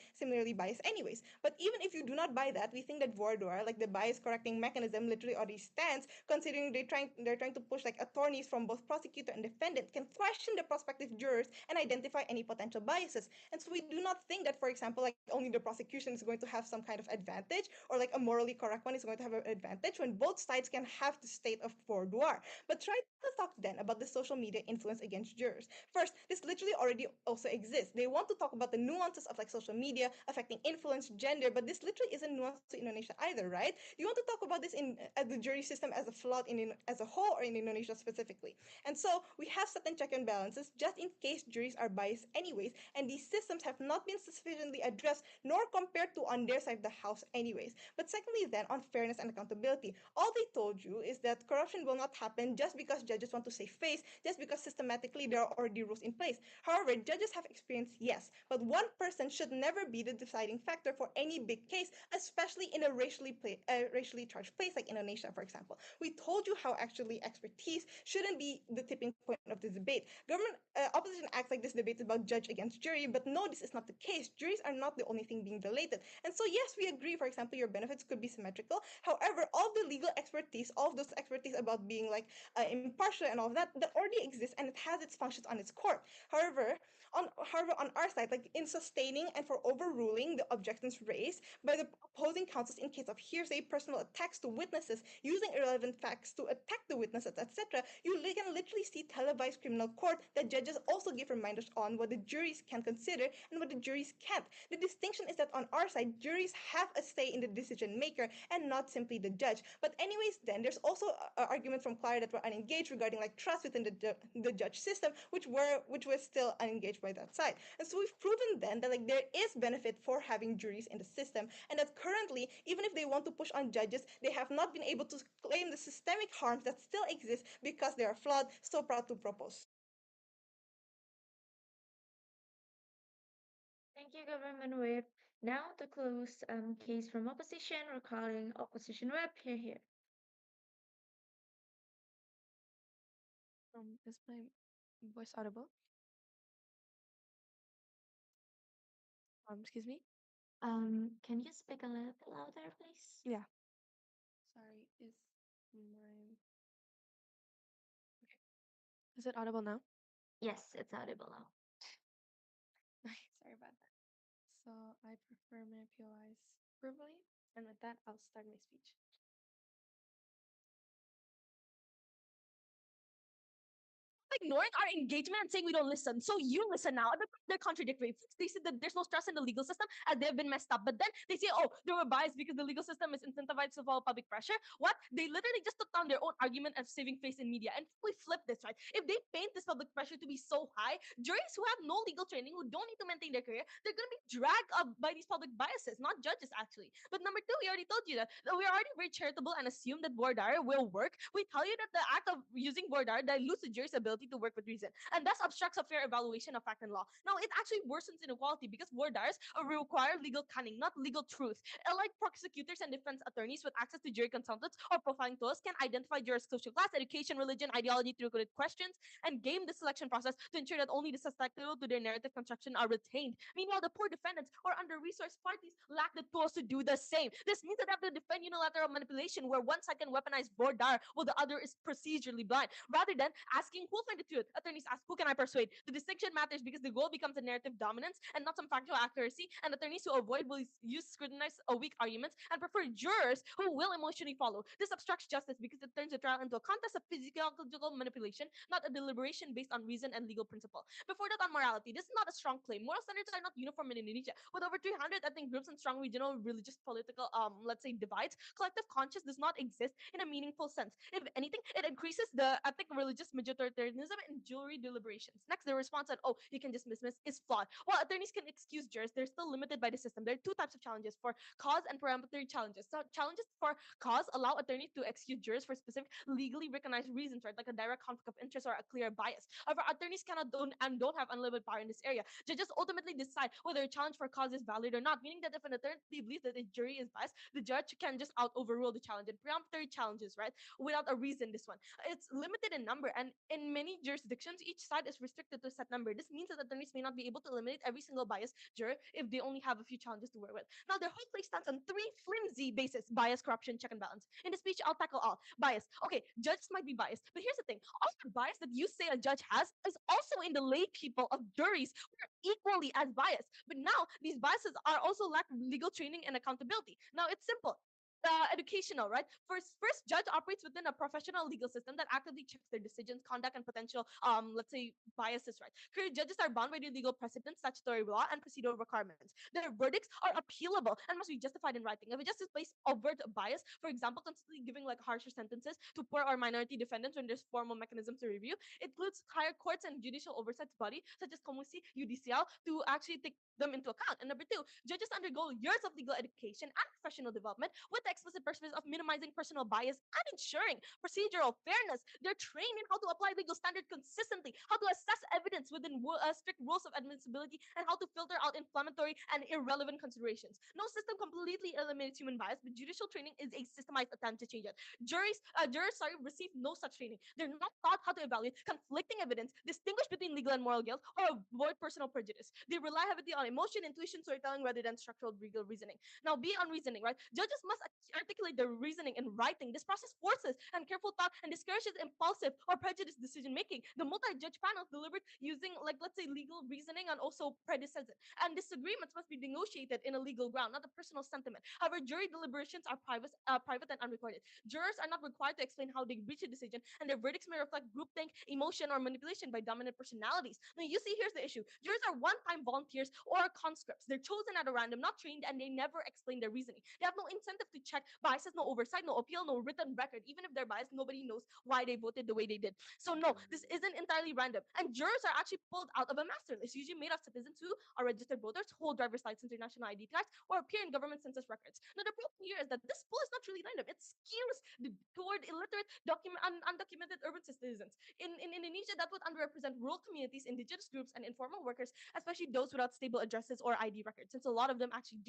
biased anyways. But even if you do not buy that, we think that voir dire, like the bias correcting mechanism, literally already stands, considering they're trying to push like attorneys from both prosecutor and defendant can question the prospective jurors and identify any potential biases. And so we do not think that, for example, like only the prosecution is going to have some kind of advantage, or like a morally correct one is going to have an advantage when both sides can have the state of voir dire. But try to talk then about the social media influence against jurors. First, this literally already also exists. They want to talk about the nuances of like social media affecting influence, gender, but this literally isn't nuanced to Indonesia either, right? You want to talk about this in the jury system as a flawed as a whole, or in Indonesia specifically. And so we have certain check and balances just in case juries are biased anyways, and these systems have not been sufficiently addressed nor compared to on their side of the house anyways. But secondly then, on fairness and accountability, all they told you is that corruption will not happen just because judges want to save face, just because systematically there are already rules in place. However, judges have experience, yes, but one person should never be the deciding factor for any big case, especially in a racially charged place like Indonesia, for example. We told you how actually expertise shouldn't be the tipping point of the debate. Government opposition acts like this debate is about judge against jury, but no, this is not the case. Juries are not the only thing being related. And so yes, we agree, for example, your benefits could be symmetrical. However, all the legal expertise, all of those expertise about being like impartial and all of that, that already exists and it has its functions on its core. However, on our side, like in sustaining and for overruling the objections raised by the opposing counsels in case of hearsay, personal attacks to witnesses, using irrelevant facts to attack the witnesses, etc., you can literally see televised criminal court that judges also give reminders on what the juries can consider and what the juries can't. The distinction is that on our side, juries have a say in the decision maker and not simply the judge. But anyways, then there's also arguments from Clara that were unengaged regarding like trust within the judge system, which was still unengaged by that side. And so we've proven then that like there is benefit for having juries in the system, and that currently, even if they want to push on judges, they have not been able to claim the systemic harms that still exist because they are flawed. So proud to propose. Thank you, Government Whip. Now to close case from opposition, recalling opposition whip. Here. Is my voice audible? Excuse me? Can you speak a little bit louder, please? Yeah. Sorry, is my... Okay. Is it audible now? Yes, it's audible now. Sorry about that. So I prefer my POIs verbally, and with that, I'll start my speech. Ignoring our engagement and saying we don't listen. So you listen now. They're contradictory. First, they said that there's no trust in the legal system as they've been messed up. But then they say, oh, they were biased because the legal system is incentivized to follow public pressure. What? They literally just took down their own argument of saving face in media. And we flip this, right? If they paint this public pressure to be so high, juries who have no legal training, who don't need to maintain their career, they're going to be dragged up by these public biases, not judges, actually. But number two, we already told you that we're already very charitable and assume that Bordar will work. We tell you that the act of using Bordar dilutes the jury's ability to work with reason and thus obstructs a fair evaluation of fact and law. Now, it actually worsens inequality because Bordars require legal cunning, not legal truth. Unlike prosecutors and defense attorneys with access to jury consultants or profiling tools can identify jurors' social class, education, religion, ideology through coded questions and game the selection process to ensure that only the susceptible to their narrative construction are retained. Meanwhile, the poor defendants or under-resourced parties lack the tools to do the same. This means that they have to defend unilateral manipulation where one side can weaponize Bordar while the other is procedurally blind. Rather than asking who'll find the truth, attorneys ask who can I persuade. The distinction matters because the goal becomes a narrative dominance and not some factual accuracy, and attorneys who avoid will use scrutinize weak arguments and prefer jurors who will emotionally follow. This obstructs justice because it turns the trial into a contest of physiological manipulation, not a deliberation based on reason and legal principle. Before that, on morality, this is not a strong claim. Moral standards are not uniform in Indonesia. With over 300 ethnic groups and strong regional, religious, political, let's say, divides, collective conscience does not exist in a meaningful sense. If anything, it increases the ethnic religious majoritarianism in jury deliberations. Next, the response that, oh, you can just dismiss is flawed. While attorneys can excuse jurors, they're still limited by the system. There are two types of challenges for cause and peremptory challenges. So, challenges for cause allow attorneys to excuse jurors for specific legally recognized reasons, right? Like a direct conflict of interest or a clear bias. However, attorneys cannot don't have unlimited power in this area. Judges ultimately decide whether a challenge for cause is valid or not, meaning that if an attorney believes that the jury is biased, the judge can just out overrule the challenge. And peremptory challenges, right? Without a reason, this one. It's limited in number, and in many jurisdictions, each side is restricted to a set number. This means that attorneys may not be able to eliminate every single biased juror if they only have a few challenges to work with. Now, their whole play stands on three flimsy bases: bias, corruption, check and balance. In the speech, I'll tackle all. Bias. Okay, judges might be biased, but here's the thing: all the bias that you say a judge has is also in the lay people of juries who are equally as biased. But now, these biases are also lack legal training and accountability. Now, it's simple educational, right? First, judge operates within a professional legal system that actively checks their decisions, conduct, and potential, let's say, biases, right? Career judges are bound by the legal precedents, statutory law, and procedural requirements. Their verdicts are appealable and must be justified in writing. If a justice places overt bias, for example, constantly giving like harsher sentences to poor or minority defendants when there's formal mechanisms to review, it includes higher courts and judicial oversight body such as Komisi, UDCL to actually take them into account. And number two, judges undergo years of legal education and professional development with the explicit purpose of minimizing personal bias and ensuring procedural fairness. They're trained in how to apply legal standard consistently, how to assess evidence within strict rules of admissibility, and how to filter out inflammatory and irrelevant considerations. No system completely eliminates human bias, but judicial training is a systemized attempt to change it. Jurors, receive no such training. They're not taught how to evaluate conflicting evidence, distinguish between legal and moral guilt, or avoid personal prejudice. They rely heavily on emotion, intuition, storytelling rather than structural legal reasoning. Now, be on reasoning, right? Judges must articulate their reasoning in writing. This process forces and careful thought and discourages impulsive or prejudiced decision making. The multi-judge panels delivered using, like, let's say, legal reasoning and also predecessor. And disagreements must be negotiated in a legal ground, not a personal sentiment. However, jury deliberations are private and unrecorded. Jurors are not required to explain how they reach a decision, and their verdicts may reflect groupthink, emotion, or manipulation by dominant personalities. Now, you see, here's the issue: jurors are one-time volunteers or conscripts. They're chosen at a random, not trained, and they never explain their reasoning. They have no incentive to check biases, no oversight, no appeal, no written record. Even if they're biased, nobody knows why they voted the way they did. So no, this isn't entirely random. And jurors are actually pulled out of a master list, usually made of citizens who are registered voters, hold driver's license, international ID cards, or appear in government census records. Now the problem here is that this pool is not really random. It skews toward illiterate, undocumented urban citizens. In Indonesia, that would underrepresent rural communities, indigenous groups, and informal workers, especially those without stable addresses or ID records, since a lot of them actually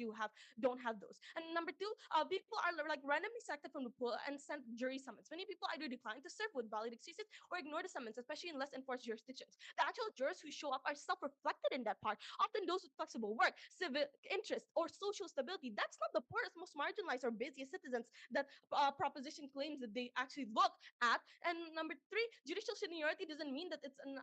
don't have those. And number two, being people are like randomly selected from the pool and sent jury summons. Many people either decline to serve with valid excuses or ignore the summons, especially in less enforced jurisdictions. The actual jurors who show up are self-reflected in that part, often those with flexible work, civic interest, or social stability. That's not the poorest, most marginalized, or busiest citizens that proposition claims that they actually look at. And number three, judicial seniority doesn't mean that it's an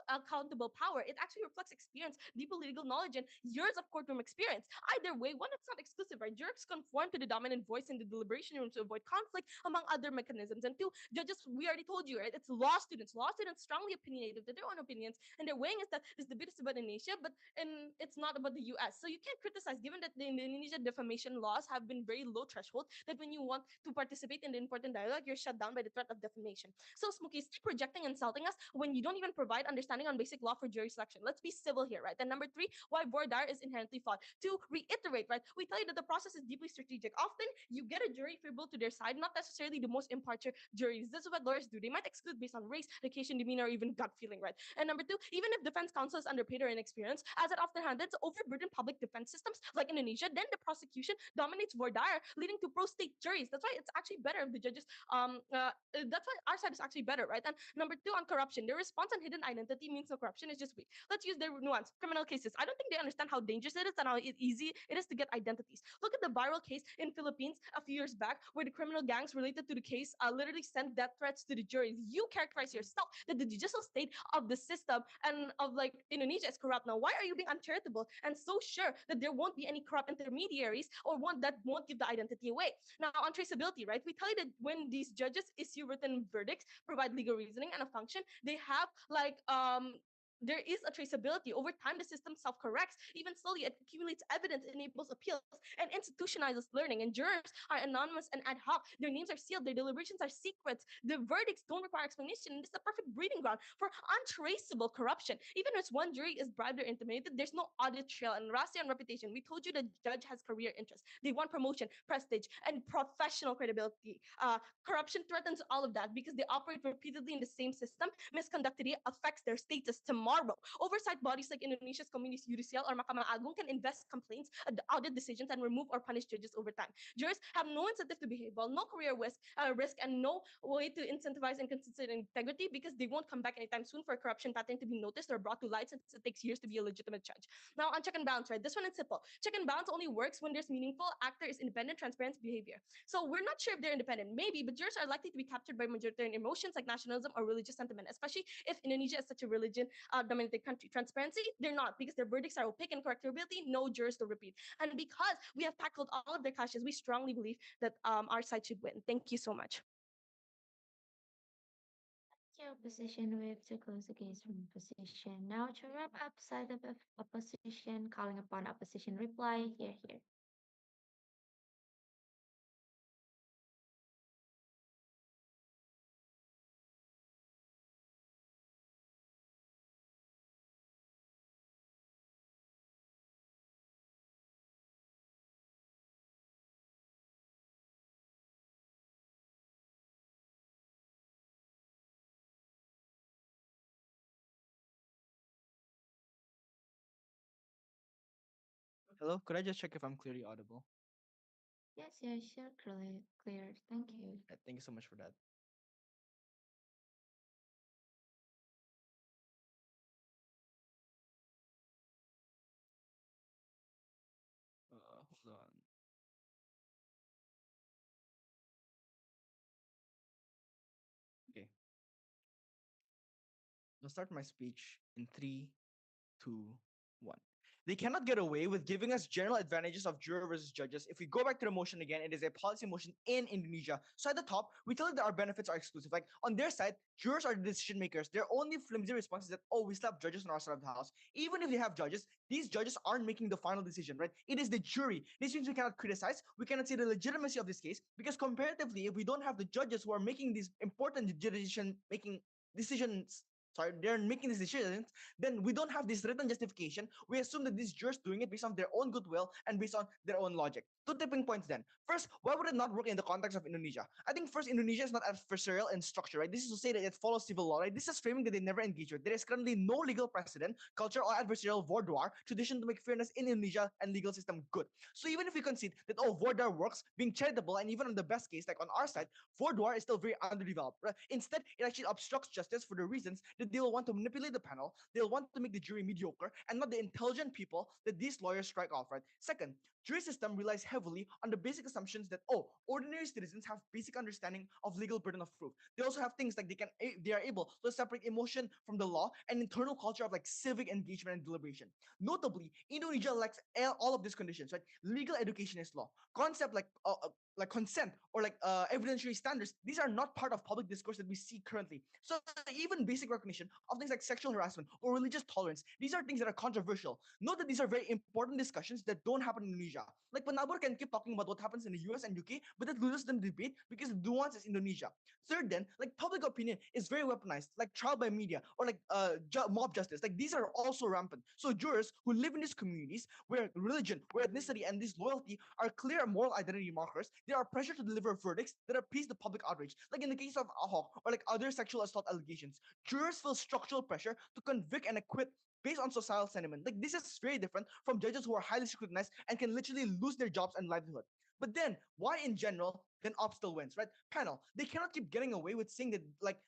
unaccountable power. It actually reflects experience, deep legal knowledge, and years of courtroom experience. Either way, one, it's not exclusive, right? Jurors conform to the dominant voice in the deliberation room to avoid conflict, among other mechanisms. And two, judges, we already told you, right? It's law students. Law students strongly opinionated with their own opinions, and their weighing is that this debate is about Indonesia, but it's not about the US. So you can't criticize, given that the Indonesian defamation laws have been very low threshold, that when you want to participate in the important dialogue, you're shut down by the threat of defamation. So, Smokey, stop projecting and insulting us when you don't even provide understanding on basic law for jury selection. Let's be civil here, right? And number three, why Bordar is inherently flawed. To reiterate, right, we tell you that the process is deeply strategic. Often, you get a jury favorable to their side, not necessarily the most impartial juries. This is what lawyers do. They might exclude based on race, location, demeanor, or even gut feeling, right? And number two, even if defense counsel is underpaid or inexperienced, as it often happens, overburdened public defense systems like Indonesia, then the prosecution dominates Bordar, leading to pro-state juries. That's why it's actually better if the judges that's why our side is actually better, right? And number two, on corruption, their response on hidden identity means no corruption is just weak. Let's use their nuance. Criminal cases. I don't think they understand how dangerous it is and how easy it is to get identities. Look at the viral case in Philippines a few years back, where the criminal gangs related to the case literally sent death threats to the juries. You characterize yourself that the judicial state of the system and of like Indonesia is corrupt. Now, why are you being uncharitable and so sure that there won't be any corrupt intermediaries or one that won't give the identity away? Now, on traceability, right? We tell you that when these judges issue written verdicts, provide legal reasoning and a function, they have like there is a traceability. Over time, the system self-corrects. Even slowly, it accumulates evidence, enables appeals, and institutionalizes learning. And jurors are anonymous and ad hoc. Their names are sealed. Their deliberations are secrets. The verdicts don't require explanation. And this is a perfect breeding ground for untraceable corruption. Even if one jury is bribed or intimidated, there's no audit trail and rasti on reputation. We told you the judge has career interests. They want promotion, prestige, and professional credibility. Corruption threatens all of that because they operate repeatedly in the same system. Misconduct today affects their status tomorrow. Oversight bodies like Indonesia's Communist Judicial or Mahkamah Agung can invest complaints, audit decisions, and remove or punish judges over time. Jurors have no incentive to behave well, no career risk, and no way to incentivize inconsistent integrity because they won't come back anytime soon for a corruption pattern to be noticed or brought to light since it takes years to be a legitimate judge. Now, on check and balance, right? This one is simple. Check and balance only works when there's meaningful, actor is independent, transparent behavior. So we're not sure if they're independent, maybe, but jurors are likely to be captured by majoritarian emotions like nationalism or religious sentiment, especially if Indonesia is such a religion dominated country. Transparency, they're not because their verdicts are opaque and correctability, no jurors to repeat. And because we have tackled all of their clashes, we strongly believe that our side should win. Thank you so much. Your position with to close the case from position. Now to wrap up side of opposition, calling upon opposition reply. Here, here. Hello, could I just check if I'm clearly audible? Yes, yes, sure, clear, clear. Thank you. Thank you so much for that. Hold on. Okay, I'll start my speech in three, two, one. They cannot get away with giving us general advantages of juror versus judges. If we go back to the motion again, it is a policy motion in Indonesia. So at the top, we tell you that our benefits are exclusive. Like on their side, jurors are the decision makers. Their only flimsy response is that, oh, we still have judges on our side of the house. Even if they have judges, these judges aren't making the final decision, right? It is the jury. This means we cannot criticize, we cannot see the legitimacy of this case because comparatively, if we don't have the judges who are making these important decision making decisions, sorry, they're making these decisions, then we don't have this written justification. We assume that these jurors doing it based on their own goodwill and based on their own logic. Two tipping points then. First, why would it not work in the context of Indonesia? I think first, Indonesia is not adversarial in structure, right? This is to say that it follows civil law, right? This is framing that they never engage with. There is currently no legal precedent, culture, or adversarial voir dire tradition to make fairness in Indonesia and legal system good. So even if we concede that voir dire works, being charitable, and even on the best case, like on our side, voir dire is still very underdeveloped. Right? Instead, it actually obstructs justice for the reasons that they will want to manipulate the panel, they'll want to make the jury mediocre, and not the intelligent people that these lawyers strike off. Right? Second, jury system relies heavily on the basic assumptions that ordinary citizens have basic understanding of legal burden of proof. They also have things like they are able to separate emotion from the law and internal culture of like civic engagement and deliberation. Notably, Indonesia lacks all of these conditions. Right, legal education is law. Concept like consent or like evidentiary standards, these are not part of public discourse that we see currently. So even basic recognition of things like sexual harassment or religious tolerance, these are things that are controversial. Note that these are very important discussions that don't happen in Indonesia. Like Panabur can keep talking about what happens in the US and UK, but that loses the debate because the nuance is Indonesia. Third, then, like public opinion is very weaponized, like trial by media or like mob justice. Like these are also rampant. So jurors who live in these communities where religion, where ethnicity, and this loyalty are clear moral identity markers, they are pressured to deliver verdicts that appease the public outrage. Like in the case of Ahok or like other sexual assault allegations, jurors feel structural pressure to convict and acquit based on societal sentiment. Like this is very different from judges who are highly scrutinized and can literally lose their jobs and livelihood. But then, why in general, then Op still wins, right? Panel, they cannot keep getting away with saying that like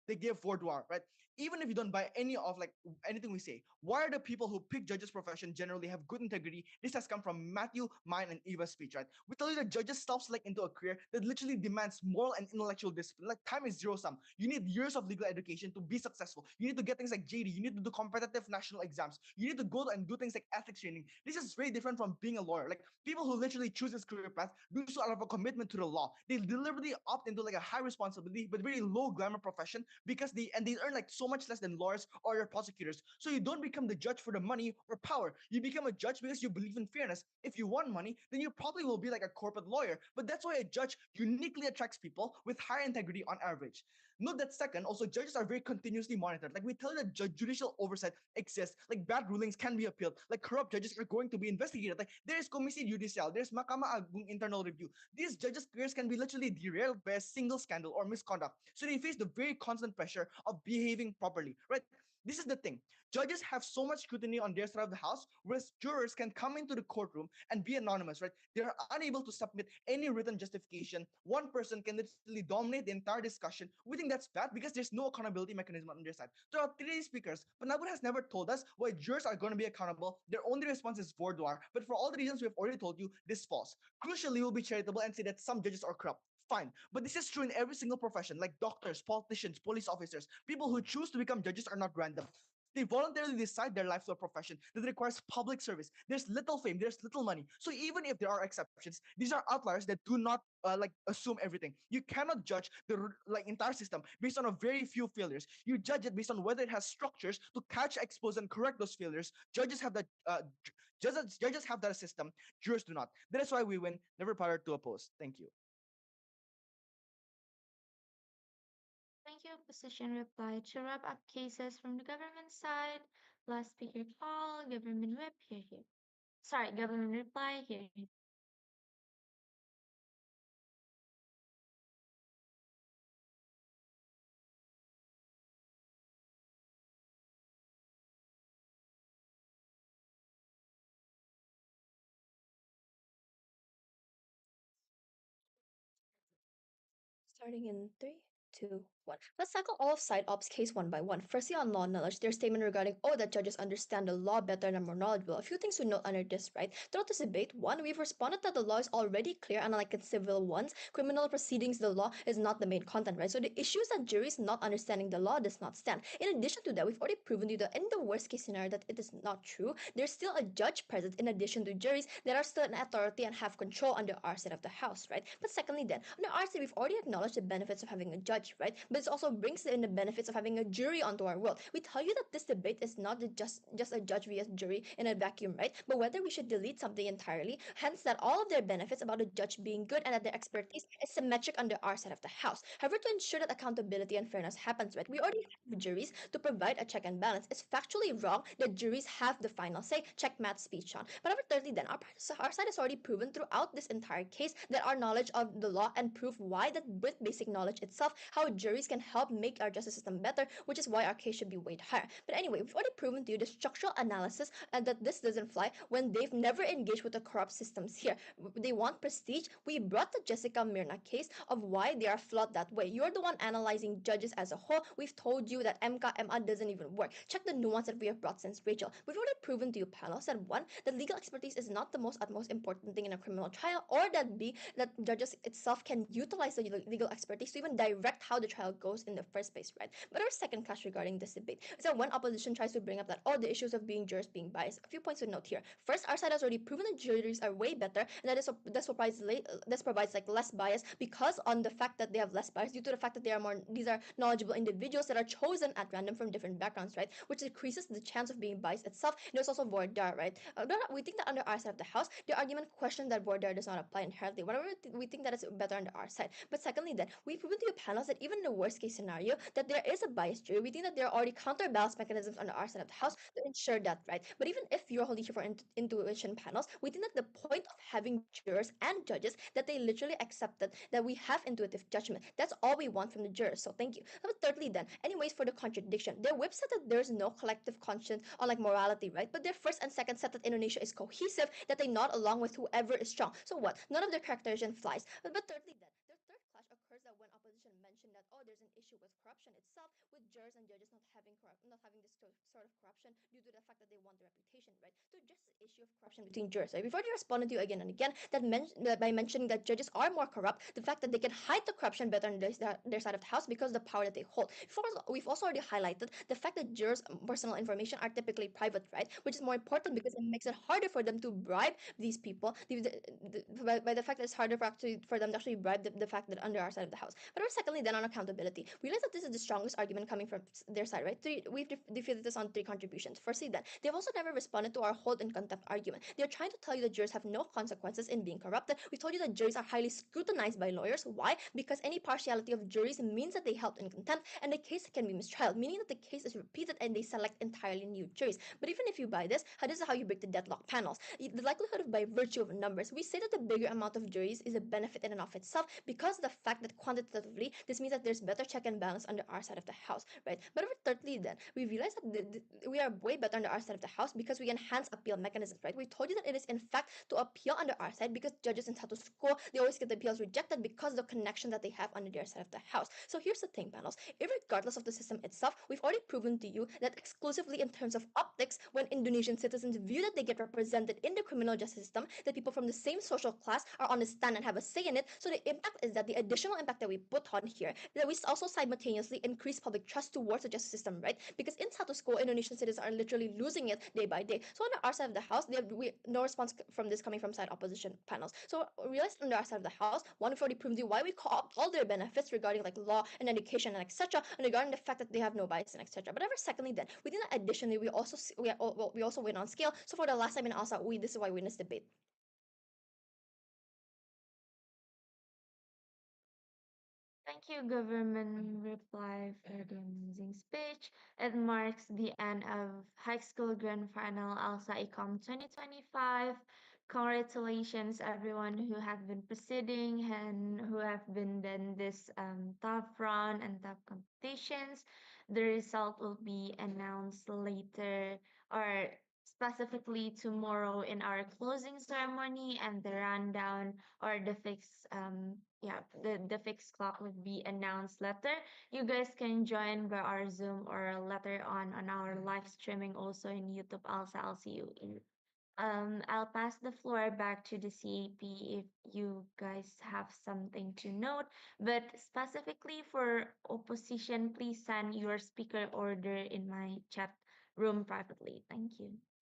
they give voir, right? Even if you don't buy any of like anything we say, why are the people who pick judges profession generally have good integrity? This has come from Matthew, mine, and Eva's speech, right? We tell you that judges self-select into a career that literally demands moral and intellectual discipline. Like time is zero sum. You need years of legal education to be successful. You need to get things like JD. You need to do competitive national exams. You need to go and do things like ethics training. This is very different from being a lawyer. Like people who literally choose this career path do so out of a commitment to the law. They deliberately opt into like a high responsibility but very low glamour profession because they earn like so much less than lawyers or their prosecutors. So you don't become the judge for the money or power. You become a judge because you believe in fairness. If you want money, then you probably will be like a corporate lawyer. But that's why a judge uniquely attracts people with higher integrity on average. Note that second, also judges are very continuously monitored. Like we tell you that judicial oversight exists. Like bad rulings can be appealed. Like corrupt judges are going to be investigated. Like there is Komisi Judicial, there's Mahkamah Agung internal review. These judges' careers can be literally derailed by a single scandal or misconduct. So they face the very constant pressure of behaving properly, right? This is the thing. Judges have so much scrutiny on their side of the house, whereas jurors can come into the courtroom and be anonymous, right? They are unable to submit any written justification. One person can literally dominate the entire discussion. We think that's bad because there's no accountability mechanism on their side. There are three speakers, but Nabur has never told us why jurors are going to be accountable. Their only response is voir dire. But for all the reasons we've already told you, this is false. Crucially, we'll be charitable and say that some judges are corrupt. Fine. But this is true in every single profession, like doctors, politicians, police officers. People who choose to become judges are not random. They voluntarily decide their life to a profession that requires public service. There's little fame, there's little money. So even if there are exceptions, these are outliers that do not like assume everything. You cannot judge the like entire system based on a very few failures. You judge it based on whether it has structures to catch, expose, and correct those failures. Judges have that system. Jurors do not. That is why we win. Never power to oppose. Thank you. Thank you. Position reply. To wrap up cases from the government side, last speaker call, government whip, here, here. Sorry, government reply, here, here. Starting in three, two, one. Let's tackle all of side ops case one by one. Firstly, on law knowledge, their statement regarding, that judges understand the law better and are more knowledgeable. A few things to note under this, right? Throughout this debate, one, we've responded that the law is already clear, and unlike in civil ones, criminal proceedings, the law is not the main content, right? So the issues that juries not understanding the law does not stand. In addition to that, we've already proven to you that in the worst case scenario that it is not true, there's still a judge present in addition to juries that are still in authority and have control under our side of the house, right? But secondly, then, under our side, we've already acknowledged the benefits of having a judge judge, right? But it also brings in the benefits of having a jury onto our world. We tell you that this debate is not just a judge vs jury in a vacuum, right? But whether we should delete something entirely, hence that all of their benefits about a judge being good and that their expertise is symmetric under our side of the house. However, to ensure that accountability and fairness happens, right, we already have juries to provide a check and balance. It's factually wrong that juries have the final say. Check Matt's speech on. But however, thirdly, then our side has already proven throughout this entire case that our knowledge of the law and proof why that with basic knowledge itself, how juries can help make our justice system better, which is why our case should be weighed higher. But anyway, we've already proven to you the structural analysis and that this doesn't fly when they've never engaged with the corrupt systems here. They want prestige. We brought the Jessica Mirna case of why they are flawed that way. You're the one analyzing judges as a whole. We've told you that MKMA doesn't even work. Check the nuance that we have brought since Rachel. We've already proven to you, panels, that one, that legal expertise is not the most utmost important thing in a criminal trial, or that B, that judges itself can utilize the legal expertise to even direct how the trial goes in the first place, right? But our second clash regarding this debate is that when opposition tries to bring up that all the issues of being jurors being biased, a few points to note here. First, our side has already proven that juries are way better, and this provides like less bias because on the fact that they have less bias due to the fact that they are more these are knowledgeable individuals that are chosen at random from different backgrounds, right? Which decreases the chance of being biased itself. There's also voir dire, right? We think that under our side of the house, the argument questioned that voir dire does not apply inherently. Whatever we think that is better under our side. But secondly, then we've proven to your panels that even in the worst case scenario, that there is a biased jury. We think that there are already counterbalance mechanisms under our side of the house to ensure that, right? But even if you're holding here for intuition panels, we think that the point of having jurors and judges that they literally accepted that we have intuitive judgment. That's all we want from the jurors. So thank you. But thirdly, then, anyways, for the contradiction, their whip said that there's no collective conscience on like morality, right? But their first and second said that Indonesia is cohesive, that they nod along with whoever is strong. So what? None of their characterization flies. But thirdly, then, their third clash occurs that when opposition mentioned that there's an issue with corruption itself, with jurors and judges not having this sort of corruption due to the fact that they want the reputation, right? To address the issue of corruption between jurors, right? We've already responded to you again and again that by mentioning that judges are more corrupt, the fact that they can hide the corruption better on their side of the house because of the power that they hold. We've also already highlighted the fact that jurors' personal information are typically private, right? Which is more important because it makes it harder for them to bribe these people by the fact that it's harder for them to actually bribe the fact that under our side of the house. But secondly, then on accountability, we realize that this is the strongest argument coming from their side, right? We've defeated this on three contributions. Firstly, then they've also never responded to our hold in contempt argument. They're trying to tell you that jurors have no consequences in being corrupted. We told you that juries are highly scrutinized by lawyers. Why? Because any partiality of juries means that they held in contempt, and the case can be mistrialed, meaning that the case is repeated and they select entirely new juries. But even if you buy this, this is how you break the deadlock panels. The likelihood of by virtue of numbers, we say that the bigger amount of juries is a benefit in and of itself because the fact that quantitatively this means that there's better check and balance under our side of the house, right? But thirdly, then we realize that we are way better under our side of the house because we enhance appeal mechanisms, right? We told you that it is in fact to appeal under our side because judges in status quo they always get the appeals rejected because of the connection that they have under their side of the house. So here's the thing, panels. Regardless of the system itself, we've already proven to you that exclusively in terms of optics, when Indonesian citizens view that they get represented in the criminal justice system, that people from the same social class are on the stand and have a say in it. So the impact is that the additional impact that we put on here, that we also simultaneously increase public trust towards the justice system, right? Because in status quo, Indonesian citizens are literally losing it day by day. So on our side of the house, no response from this coming from side opposition panels. So realize on our side of the house, one, we've already proven to you why we call up all their benefits regarding like law and education and etc. and regarding the fact that they have no bias and etc. But ever secondly, then within that additionally, we also win on scale. So for the last time in ALSA, this is why we win this debate. Thank you, government reply for the amazing speech. It marks the end of high school grand final ALSA Ecom 2025. Congratulations, everyone who have been proceeding and who have been in this tough run and tough competitions. The result will be announced later or specifically tomorrow in our closing ceremony, and the rundown or the fixed clock would be announced later. You guys can join by our Zoom or later on our live streaming also in YouTube. Also, I'll see you in. I'll pass the floor back to the CAP if you guys have something to note. But specifically for opposition, please send your speaker order in my chat room privately. Thank you.